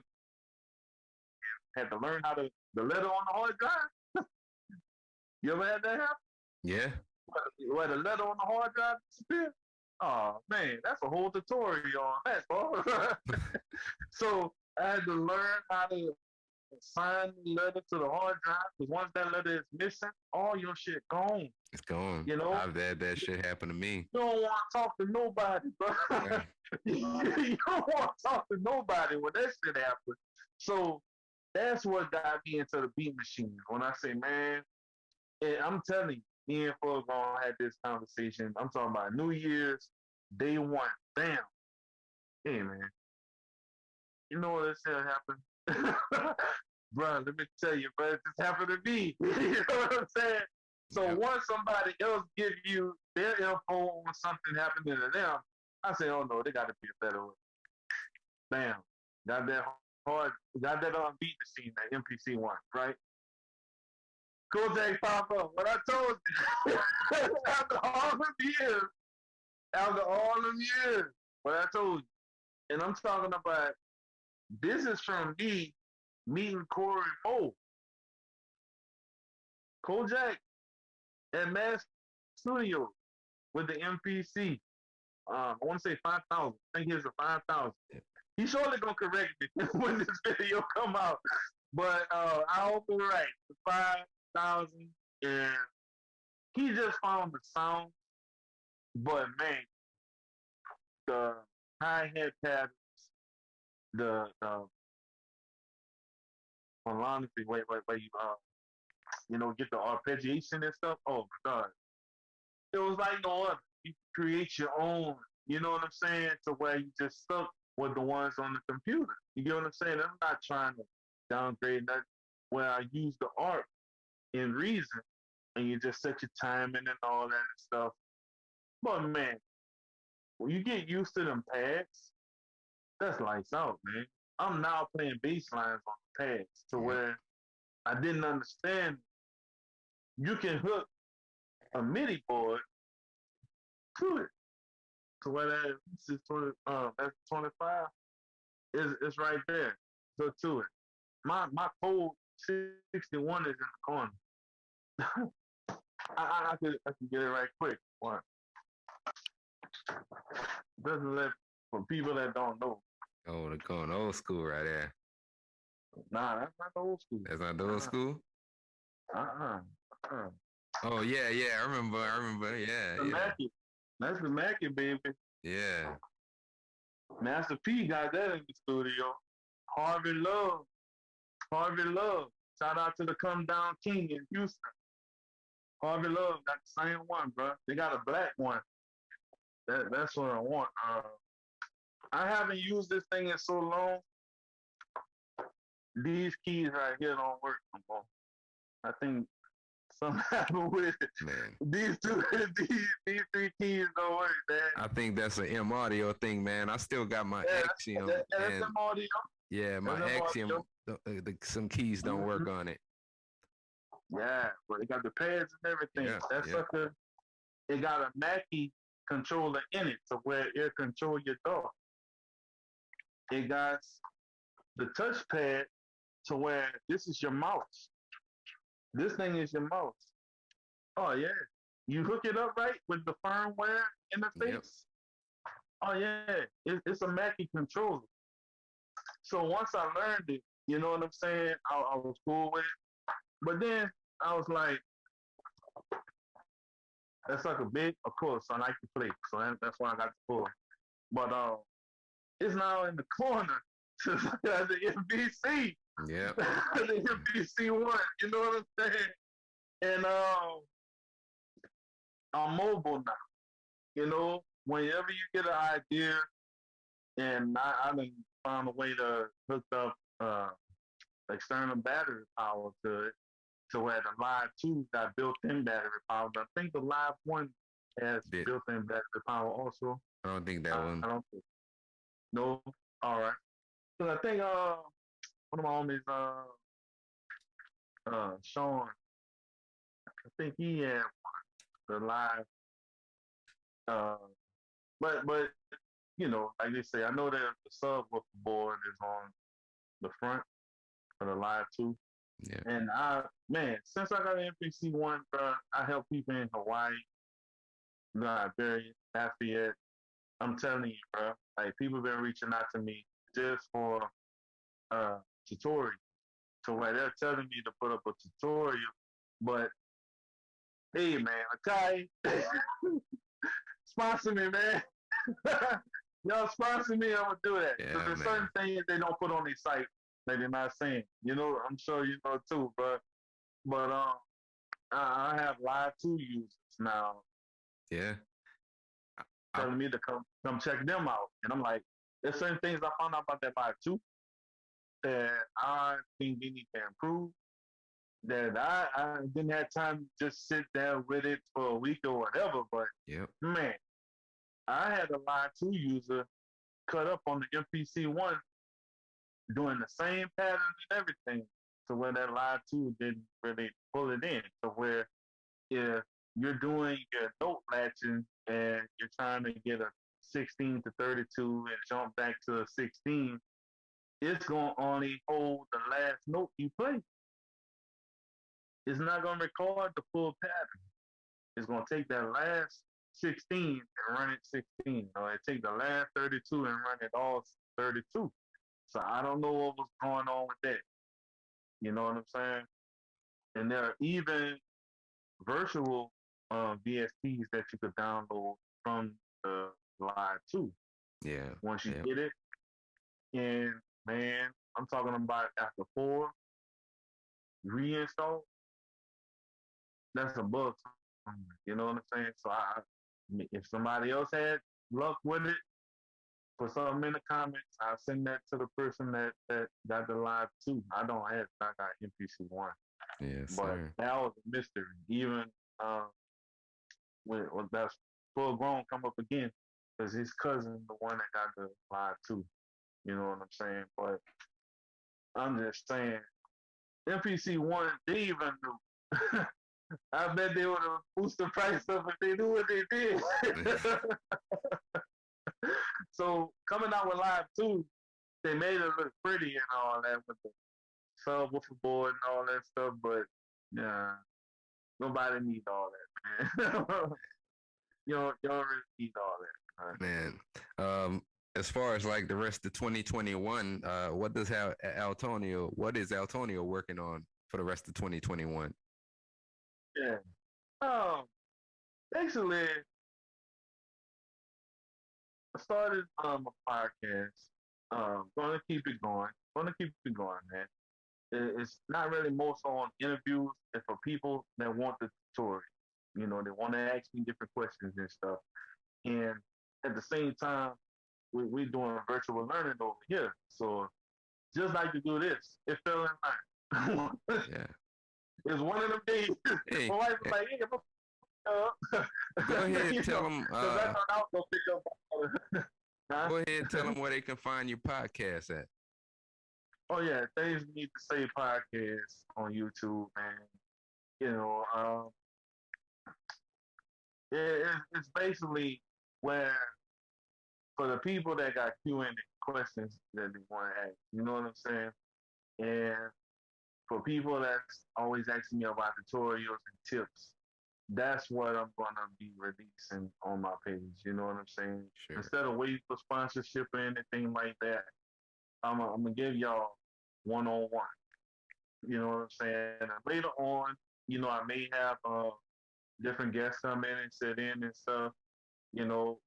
Had to learn how to the letter on the hard drive. You ever had that happen? Yeah. Where the letter on the hard drive disappeared? Oh man, that's a whole tutorial on that, bro. So I had to learn how to sign the letter to the hard drive because once that letter is missing, all your shit gone. It's gone. You know, I've had that shit happen to me. you don't want to talk to nobody, bro. Yeah. You don't want to talk to nobody when that shit happens. So that's what got me into the beat machine. When I say, man, and I'm telling you, me and Foghorn had this conversation. I'm talking about New Year's, day one. Damn. Hey, man. You know what this hell happened? Bro, let me tell you, bro, this happened to me. You know what I'm saying? So Yep. once somebody else give you their info on something happening to them, I say, oh no, they got to be a better way. Bam. Got that hard, got that on beat machine, that MPC one, right? Kojak pop up. What I told you, after all them years, what I told you. And I'm talking about this is from me meeting Corey Moe. Kojak at Mass Studio with the MPC. I want to say 5,000. I think here's a 5,000. He's surely gonna correct me when this video come out. But I hope I'm right. 5,000, and he just found the sound. But man, the hi hat patterns, the honestly, wait, get the arpeggiation and stuff. Oh my god, it was like no other. You create your own. You know what I'm saying? To where you just stuck with the ones on the computer. You get what I'm saying? I'm not trying to downgrade that where I use the art in Reason and you just set your timing and all that stuff. But man, when you get used to them pads, that's lights out, man. I'm now playing bass lines on the pads to Yep. where I didn't understand you can hook a MIDI board to it. To where this is 20, that's 25 is right there. So to it. My code 61 is in the corner. I could get it right quick. What? Doesn't let for people that don't know. Oh, they're going old school right there. Nah, that's not the old school. That's not the old school? Uh-uh. Uh-uh. Oh yeah, yeah. I remember. Yeah, The yeah. Mackie. That's the Mackie, baby. Yeah. Master P got that in the studio. Harvey Love. Harvey Love. Shout out to the Come Down King in Houston. Harvey Love got the same one, bro. They got a black one. That's what I want. I haven't used this thing in so long. These keys right here don't work no more. I think something happened with it. Man. These these three keys don't work, man. I think that's an M audio thing, man. I still got my Axiom. That's And M audio. yeah, my That's M Axiom, audio. some keys don't work on it. Yeah, but it got the pads and everything. Yeah, That yeah. sucker, it got a Mackie controller in it to where it control your door. It got the touchpad to where this is your mouse. This thing is your mouse. Oh yeah. You hook it up right with the firmware interface. Yep. Oh yeah, it's a Mackie controller. So once I learned it, you know what I'm saying? I was cool with it. But then I was like, that's like a big, of course, I like to play. So that's why I got the full. But it's now in the corner to the MBC. Yeah. The MBC one, you know what I'm saying? And I'm mobile now. You know, whenever you get an idea, and I done found a way to hook up external battery power to it, to where the Live 2 got built-in battery power. But I think the Live 1 has built-in battery power also. I don't think that one. I don't think. No? All right. So I think one of my homies, Sean, I think he had the Live. Uh, but you know, like they say, I know that the subwoofer board is on the front for the Live 2. Yeah. And man, since I got an MPC one, bro, I help people in Hawaii, Liberia, Lafayette. I'm telling you, bro, like people been reaching out to me just for tutorial, to where they're telling me to put up a tutorial. But hey, man, okay, sponsor me, man. Y'all sponsor me, I'm gonna do that. Yeah, There's man. certain things they don't put on their site that they're not saying. You know, I'm sure you know too, bro. But I have Live 2 users now Yeah. telling me to come check them out, and I'm like, there's certain things I found out about that Live 2 that I think they need to improve. That I didn't have time to just sit down with it for a week or whatever. But Yep. man, I had a Live 2 user cut up on the MPC one doing the same pattern and everything, to where that Live 2 didn't really pull it in. To where if you're doing your note latching and you're trying to get a 16 to 32 and jump back to a 16, it's going to only hold the last note you play. It's not going to record the full pattern. It's going to take that last 16 and run it 16. Or it take the last 32 and run it all 32. So I don't know what was going on with that. You know what I'm saying? And there are even virtual VSTs that you could download from the Live 2. Yeah. Once you get it, and man, I'm talking about after 4 reinstall, that's a bug. You know what I'm saying? So if somebody else had luck with it, put something in the comments. I'll send that to the person that got the live too. I don't have. I got NPC1, Yes, but sir. that was a mystery. Even uh, when that's full grown come up again, because his cousin, the one that got the live too. You know what I'm saying? But I'm just saying, NPC1, they even knew. I bet they would have boosted the price up if they knew what they did. So coming out with live two, they made it look pretty and all that with the subwoofer board and all that stuff, but yeah, nobody needs all that, man. You don't really need all that. Right? Man, um, as far as like the rest of 2021, what does Altonio? What is Altonio working on for the rest of 2021? Yeah. Um, Basically, I started a podcast. Gonna keep it going. Gonna keep it going, man. It's not really more so on interviews and for people that want the story. You know, they want to ask me different questions and stuff. And at the same time, we're doing virtual learning over here. So just like to do this, it fell in line. Yeah. It's one of them days. Hey, My wife was like, "Hey, go ahead, you tell know, them. because I thought I was gonna pick up. Huh? Go ahead, tell them where they can find your podcast at. Oh yeah, things need to say podcast on YouTube, man. You know, it's basically where for the people that got Q&A questions that they want to ask. You know what I'm saying? And for people that's always asking me about tutorials and tips, that's what I'm gonna be releasing on my page. You know what I'm saying? Sure. Instead of waiting for sponsorship or anything like that, I'm gonna give y'all one on one. You know what I'm saying? And later on, I may have different guests come in and sit in and stuff.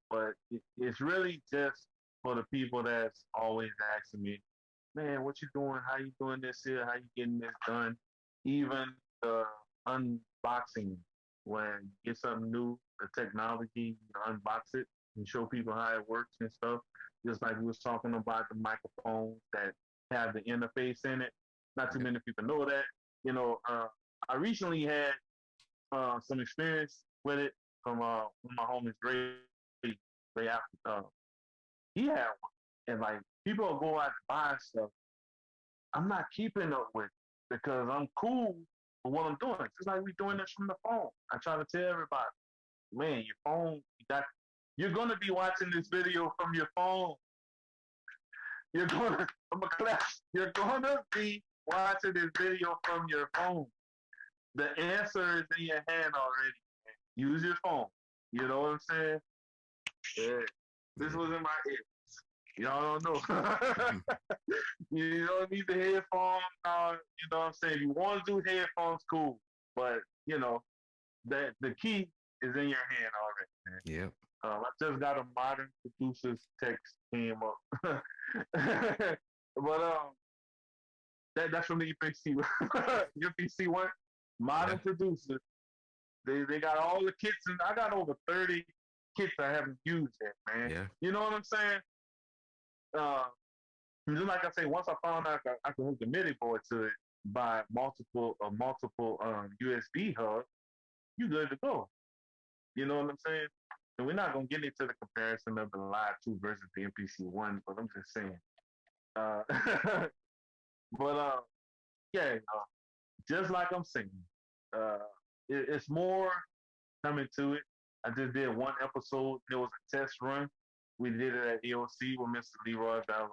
But it's really just for the people that's always asking me, man, what you doing? How you doing this here? How you getting this done? Even the unboxing, when you get something new, the technology, you unbox it and show people how it works and stuff. Just like we was talking about the microphones that have the interface in it. Not too Yeah. many people know that. I recently had some experience with it from one of my homies, Ray after he had one, and like people will go out and buy stuff. I'm not keeping up with because I'm cool with what I'm doing. It's like we doing this from the phone. I try to tell everybody, man, your phone, you're gonna be watching this video from your phone. You're gonna, I'm a class. You're gonna be watching this video from your phone. The answer is in your hand already. Use your phone. You know what I'm saying? Yeah. This Yeah. was in my ear. Y'all don't know. You don't need the headphones. You know what I'm saying? If you want to do headphones, cool. But, that the key is in your hand already, man. Yep. I just got a modern producer's text came up. But that's from the UPC. UPC1, Yeah. modern producer. They got all the kits, and I got over 30 kits I haven't used yet, man. Yeah. You know what I'm saying? Uh, just like I say, once I found out I could hook the MIDI board to it by multiple USB hubs, you good to go. You know what I'm saying? And we're not gonna get into the comparison of the Live 2 versus the MPC1, but I'm just saying. Uh, but yeah, just like I'm saying, uh, it's more coming to it. I just did one episode. It was a test run. We did it at EOC with Mr. Leroy Valvo.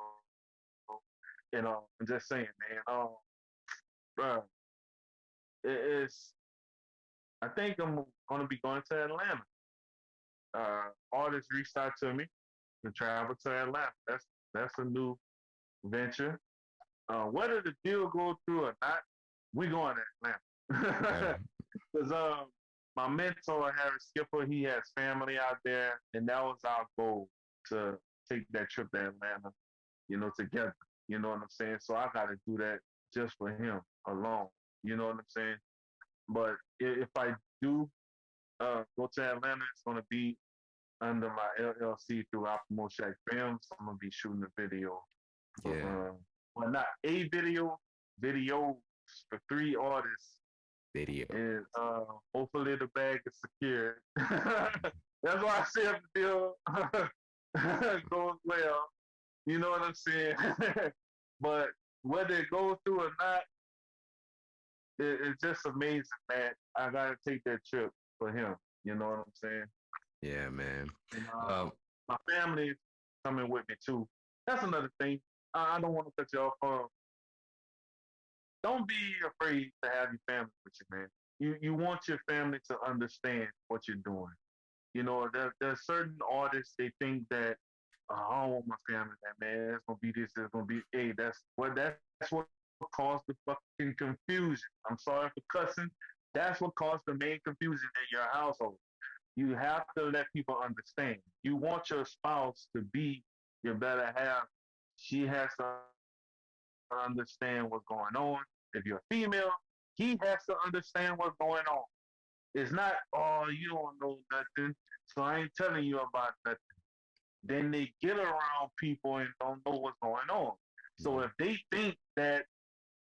And I'm just saying, man, bro, it's. I think I'm gonna be going to Atlanta. Artists reached out to me to travel to Atlanta. That's a new venture. Whether the deal goes through or not, we going to Okay. Atlanta. Because my mentor, Harry Skipper, he has family out there, and that was our goal to take that trip to Atlanta, together. You know what I'm saying? So I got to do that just for him alone. You know what I'm saying? But if I do go to Atlanta, it's going to be under my LLC through Optimal Shack Films. I'm gonna be shooting a video for, Yeah, well, not a video, videos for 3 artists. video. And hopefully the bag is secured. That's why I say if the deal goes well, you know what I'm saying? But whether it goes through or not, it's just amazing, man. I gotta take that trip for him. You know what I'm saying? Yeah, man. And Um, my family coming with me too. That's another thing. I don't want to cut you off. Don't be afraid to have your family with you, man. You want your family to understand what you're doing. You know, there's certain artists they think that I don't want my family that man. It's gonna be this. It's gonna be hey. That's what caused the fucking confusion. I'm sorry for cussing. That's what caused the main confusion in your household. You have to let people understand. You want your spouse to be your better half. She has to understand what's going on. If you're a female, he has to understand what's going on. It's not, oh, you don't know nothing, so I ain't telling you about nothing. Then they get around people and don't know what's going on. So yeah, if they think that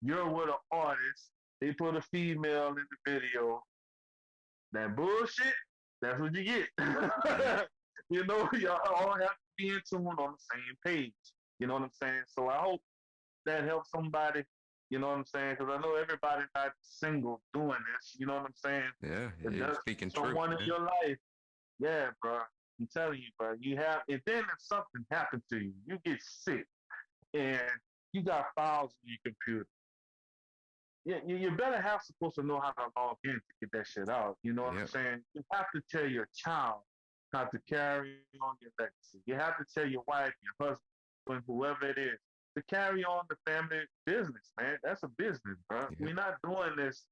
you're with an artist, they put a female in the video, that bullshit, that's what you get. yeah, You know, y'all all have to be in tune on the same page. You know what I'm saying? So I hope that helps somebody. You know what I'm saying? Because I know everybody's not single doing this. You know what I'm saying? yeah. If You're there's speaking truth, someone in man. your life, yeah, bro. I'm telling you, bro. You have, and then if something happened to you, you get sick, and you got files in your computer. Yeah, you better have supposed to know how to log in to get that shit out. You know what I'm Yep. saying? You have to tell your child how to carry on your legacy. You have to tell your wife, your husband, whoever it is, to carry on the family business, man. That's a business, bro. Yep. We're not doing this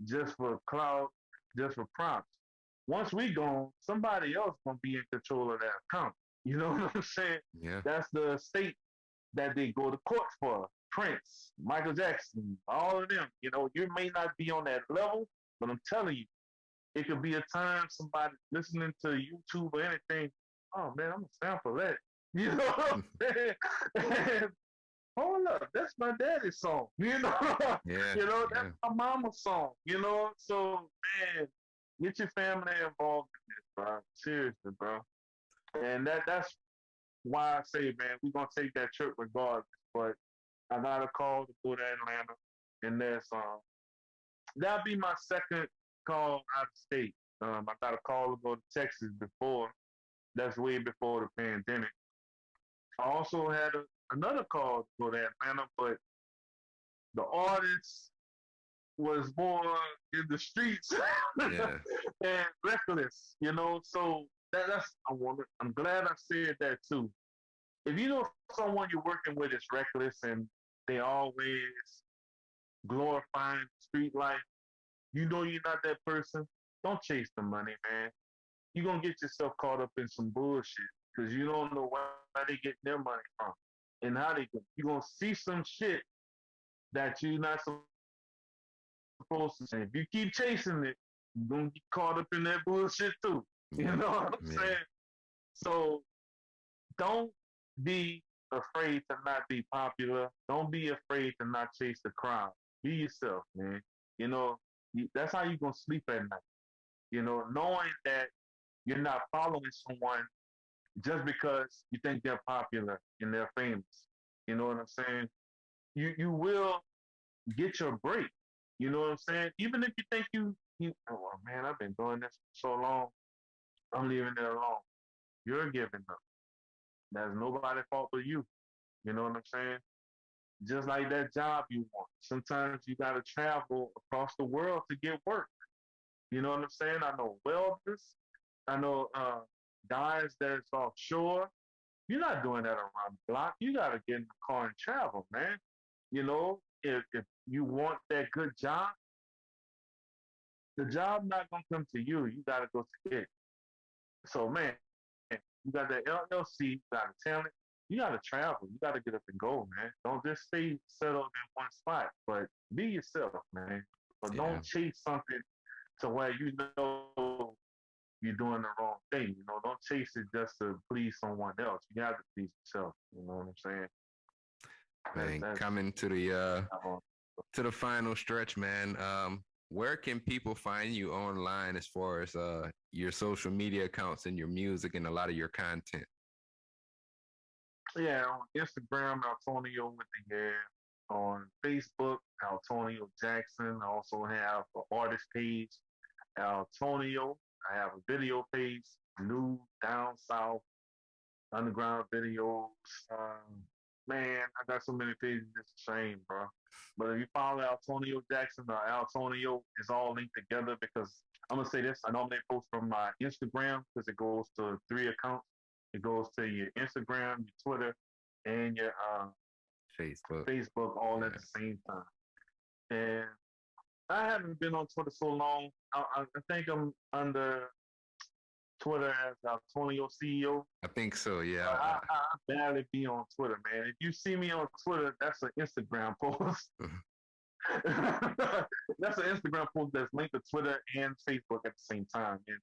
just for clout, just for prompts. Once we gone, somebody else gonna be in control of that account. You know what I'm saying? Yeah. That's the state that they go to court for. Prince, Michael Jackson, all of them. You know, you may not be on that level, but I'm telling you, it could be a time somebody listening to YouTube or anything. Oh man, I'm a sample that. You know what I'm saying? Hold up, that's my daddy's song. You know, Yeah. you know that's Yeah. my mama's song. You know, so man, get your family involved in this, bro. Seriously, bro. And that's why I say, man, we're gonna take that trip regardless. But I got a call to go to Atlanta, and that'll be my second call out of state. I got a call to go to Texas before. That's way before the pandemic. I also had another call to go to Atlanta, but the artist was more in the streets Yeah. and reckless, you know. So that's I'm glad I said that too. If you know someone you're working with is reckless and they always glorifying street life, you know you're not that person. Don't chase the money, man. You're gonna get yourself caught up in some bullshit because you don't know where they get their money from and how they get. You're gonna see some shit that you're not supposed to see. If you keep chasing it, you're gonna get caught up in that bullshit too. You know what I'm Yep. saying? Yeah. So don't be afraid to not be popular. Don't be afraid to not chase the crowd. Be yourself, man. You know, that's how you're gonna sleep at night. You know, knowing that you're not following someone just because you think they're popular and they're famous. You know what I'm saying? You will get your break. You know what I'm saying? Even if you think you oh well, man, I've been doing this for so long, I'm leaving it alone. You're giving up. That's nobody's fault but you. You know what I'm saying? Just like that job you want. Sometimes you gotta travel across the world to get work. You know what I'm saying? I know welders. I know guys that's offshore. You're not doing that around the block. You got to get in the car and travel, man. You know, if you want that good job, the job not gonna come to you. You got to go to it. So, man, you got that LLC, you got a talent. You got to travel. You got to get up and go, man. Don't just stay settled in one spot, but be yourself, man. But don't Yeah. chase something to where you know you're doing the wrong thing. You know, don't chase it just to please someone else. You got to please yourself. You know what I'm saying? Man, That's coming to the final stretch, man. Where can people find you online as far as your social media accounts and your music and a lot of your content? yeah, on Instagram, Altonio with the hair. On Facebook, Altonio Jackson. I also have an artist page, Altonio. I have a video page, New Down South Underground Videos. Man, I got so many pages. It's a shame, bro. But if you follow Altonio Jackson or Altonio, it's all linked together because I'm gonna say this. I normally post from my Instagram because it goes to three accounts. It goes to your Instagram, your Twitter, and your Facebook. Facebook all at Yeah. the same time. And I haven't been on Twitter so long. I think I'm under Twitter as Altonio CEO. I think so. Yeah. I barely be on Twitter, man. If you see me on Twitter, that's an Instagram post. That's an Instagram post that's linked to Twitter and Facebook at the same time. And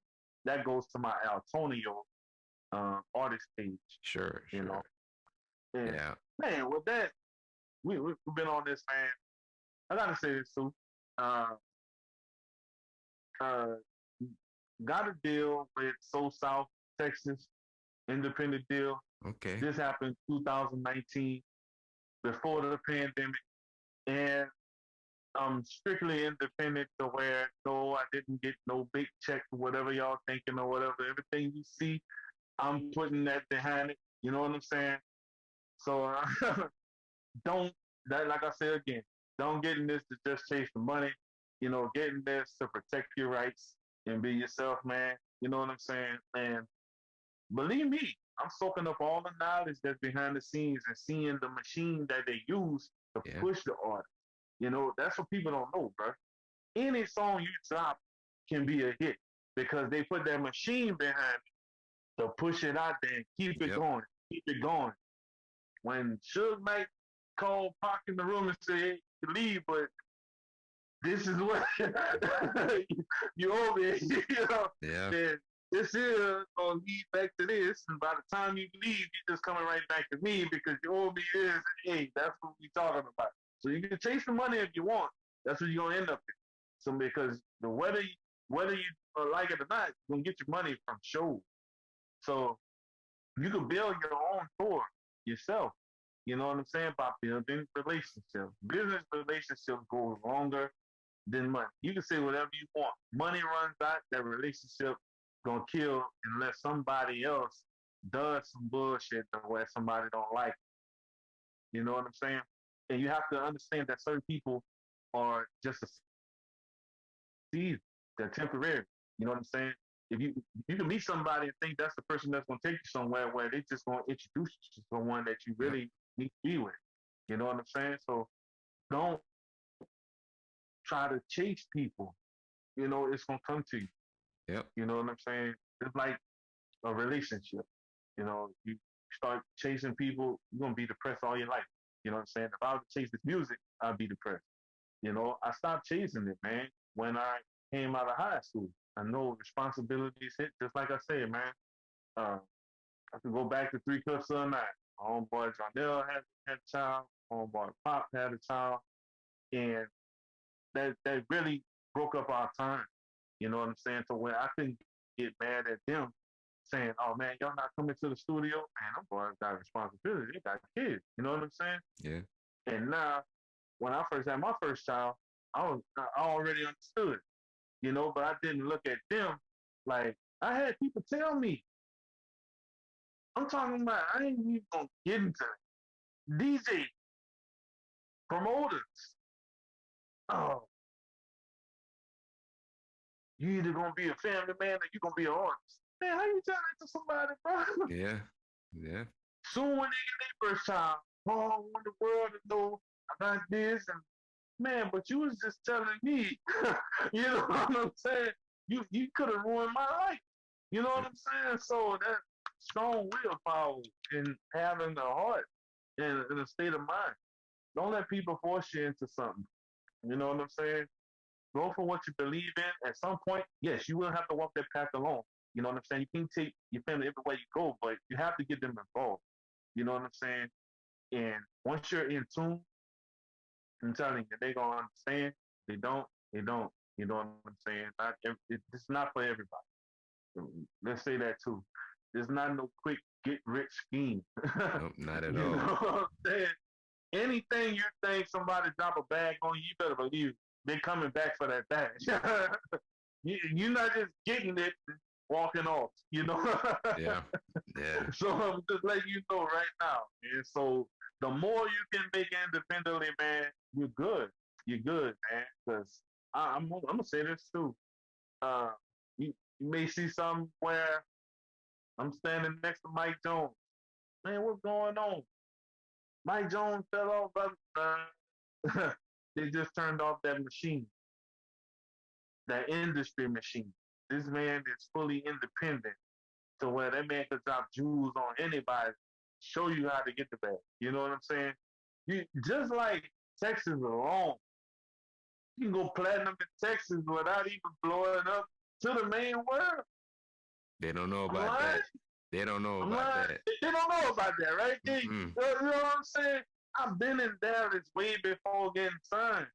that goes to my Altonio artist page, Sure. you know. Sure. And Yeah. man, with that, we've been on this, man. I gotta say this too. Uh, uh, got a deal with So South Texas, independent deal. Okay. This happened 2019, before the pandemic, and I'm strictly independent to where no, I didn't get no big check or whatever y'all thinking or whatever. Everything you see, I'm putting that behind it. You know what I'm saying? So don't that like I said again, don't get in this to just chase the money. You know, get in this to protect your rights and be yourself, man. You know what I'm saying? And believe me, I'm soaking up all the knowledge that's behind the scenes and seeing the machine that they use to Yeah. push the art. You know, that's what people don't know, bro. Any song you drop can be a hit because they put that machine behind it to push it out there and keep it Yep. going, keep it going. When Suge Knight called Pac in the room and said, hey, you leave, but this is what you owe me, you know, Yeah. then this is gonna lead back to this, and by the time you leave, you're just coming right back to me because you owe me this. Hey, that's what we talking about. So you can chase the money if you want. That's what you're gonna end up in. So because the whether you like it or not, you're gonna get your money from shows. So you can build your own tour yourself. You know what I'm saying? By building relationships. Business relationships go longer than money. You can say whatever you want. Money runs out, that relationship gonna kill unless somebody else does some bullshit where somebody don't like it. You know what I'm saying? And you have to understand that certain people are just a season. They're temporary. You know what I'm saying? If you can meet somebody and think that's the person that's gonna take you somewhere where they just gonna introduce you to someone that you Yep. really need to be with. You know what I'm saying? So don't try to chase people. You know, it's gonna come to you. Yep. You know what I'm saying? It's like a relationship. You know, you start chasing people, you're gonna be depressed all your life. You know what I'm saying? If I was to chase this music, I'd be depressed. You know, I stopped chasing it, man, when I came out of high school. I know responsibilities hit, just like I said, man. Uh, I could go back to Three Cups of a Night. My homeboy Jonell had a child. My homeboy Pop had a child, and that really broke up our time. You know what I'm saying? So when I couldn't get mad at them saying, "Oh man, y'all not coming to the studio," man, them boys got responsibility. They got kids. You know what I'm saying? Yeah. And now, when I first had my first child, I already understood. You know, but I didn't look at them like I had people tell me. I'm talking about I ain't even gonna get into it. DJ promoters. Oh, you either gonna be a family man or you gonna be an artist. Man, how you telling that to somebody, bro? Yeah. Yeah. Soon when they get their first child, oh, I want the world to know about this and man, but you was just telling me, you know what I'm saying? You could have ruined my life. You know what Yep. I'm saying? So that strong willpower and having the heart and a state of mind. Don't let people force you into something. You know what I'm saying? Go for what you believe in. At some point, yes, you will have to walk that path alone. You know what I'm saying? You can't take your family everywhere you go, but you have to get them involved. You know what I'm saying? And once you're in tune, I'm telling you, they gonna understand. They don't. They don't. You know what I'm saying? It's not for everybody. Let's say that too. There's not no quick get rich scheme. Nope, not at You all. know what I'm saying? Anything you think somebody drop a bag on you, you better believe they're coming back for that bag. You're not just getting it, walking off. You know. Yeah, yeah, So I'm just letting you know right now. And so the more you can make independently, man, you're good. You're good, man. Because I'm gonna say this too. Uh, you may see somewhere I'm standing next to Mike Jones. Man, what's going on? Mike Jones fell off, brother. They just turned off that machine, that industry machine. This man is fully independent to where that man could drop jewels on anybody, show you how to get the bag. You know what I'm saying? You just like Texas alone, you can go platinum in Texas without even blowing up to the main world. they don't know I'm about lying. that. They don't know I'm about lying. that. They don't know about that, right? Mm-mm. You know what I'm saying? I've been in Dallas way before getting signed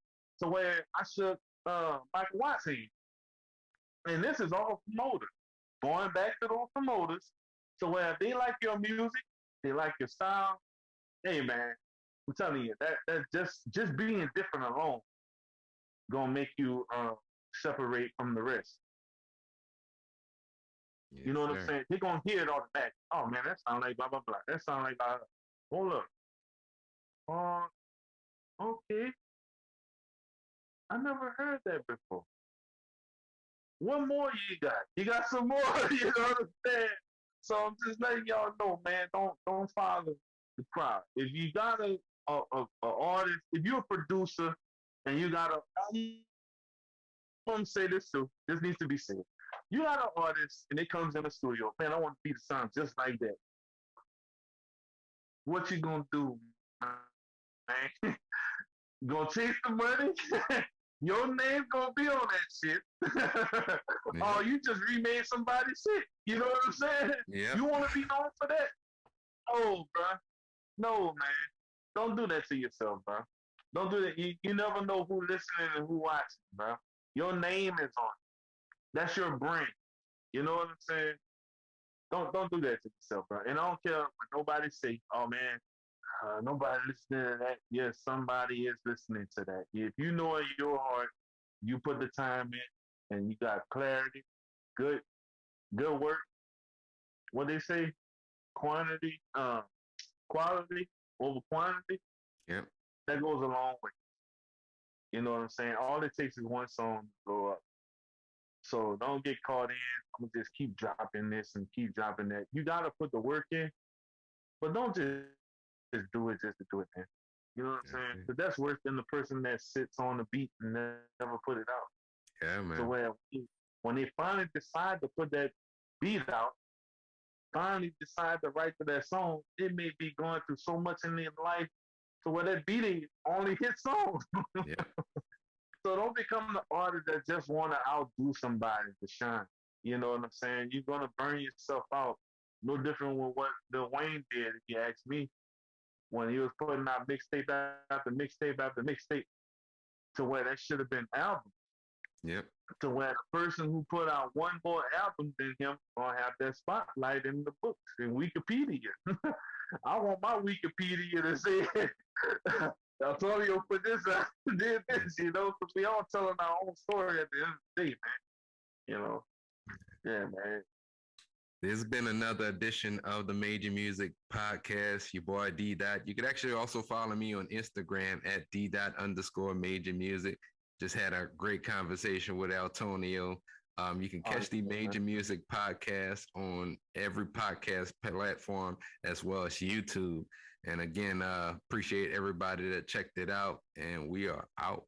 to where I shook Michael Watts hand. And this is all promoters. Going back to those promoters. So where if they like your music, they like your style. Hey man, I'm telling you that just being different alone gonna make you separate from the rest. You Yes, know what I'm sir. saying? They're gonna hear it all back. Oh man, that sounds like blah blah blah. That sounds like blah. Hold up. Uh, okay. I never heard that before. What more you got? You got some more. You know what I'm saying? So I'm just letting y'all know, man. Don't follow the crowd. If you got a artist, if you're a producer and you got a, I'm gonna say this too. This needs to be said. You got an artist and it comes in the studio, man. I want to be the sound just like that. What you gonna do, man? Gonna chase the money? Your name gonna be on that shit. Yeah, Oh, you just remade somebody's shit. You know what I'm saying? yeah. You want to be known for that? Oh, bro. No, man. Don't do that to yourself, bro. Don't do that. You never know who listening and who watching, bro. Your name is on it. That's your brand. You know what I'm saying? Don't do that to yourself, bro. And I don't care what nobody say. Oh man, nobody listening to that. Yes, somebody is listening to that. If you know in your heart, you put the time in, and you got clarity, good, good work. What they say, quantity, quality over quantity. Yep. That goes a long way. You know what I'm saying? All it takes is one song to blow up. So don't get caught in. I'm gonna just keep dropping this and keep dropping that. You gotta put the work in, but don't just do it just to do it, man. You know what I'm That's saying? it. Because that's worse than the person that sits on the beat and never put it out. Yeah, So man. when they finally decide to put that beat out, finally decide to write to that song, it may be going through so much in their life to where that beat ain't only hit songs. Yeah. So don't become the artist that just want to outdo somebody to shine. You know what I'm saying? You're gonna burn yourself out. No different with what Lil Wayne did, if you ask me, when he was putting out mixtape after mixtape after mixtape, to where that should have been album. Yep. To where the person who put out one more album than him gonna have that spotlight in the books in Wikipedia. I want my Wikipedia to say Altonio put this out, did this, you know, because we all telling our own story at the end of the day, man. You know, yeah, man. This has been another edition of the Major Music Podcast. Your boy D Dot. You could actually also follow me on Instagram at D Dot underscore Major Music. Just had a great conversation with Altonio. You can All catch right, the man. Major Music Podcast on every podcast platform as well as YouTube. And again, appreciate everybody that checked it out. And we are out.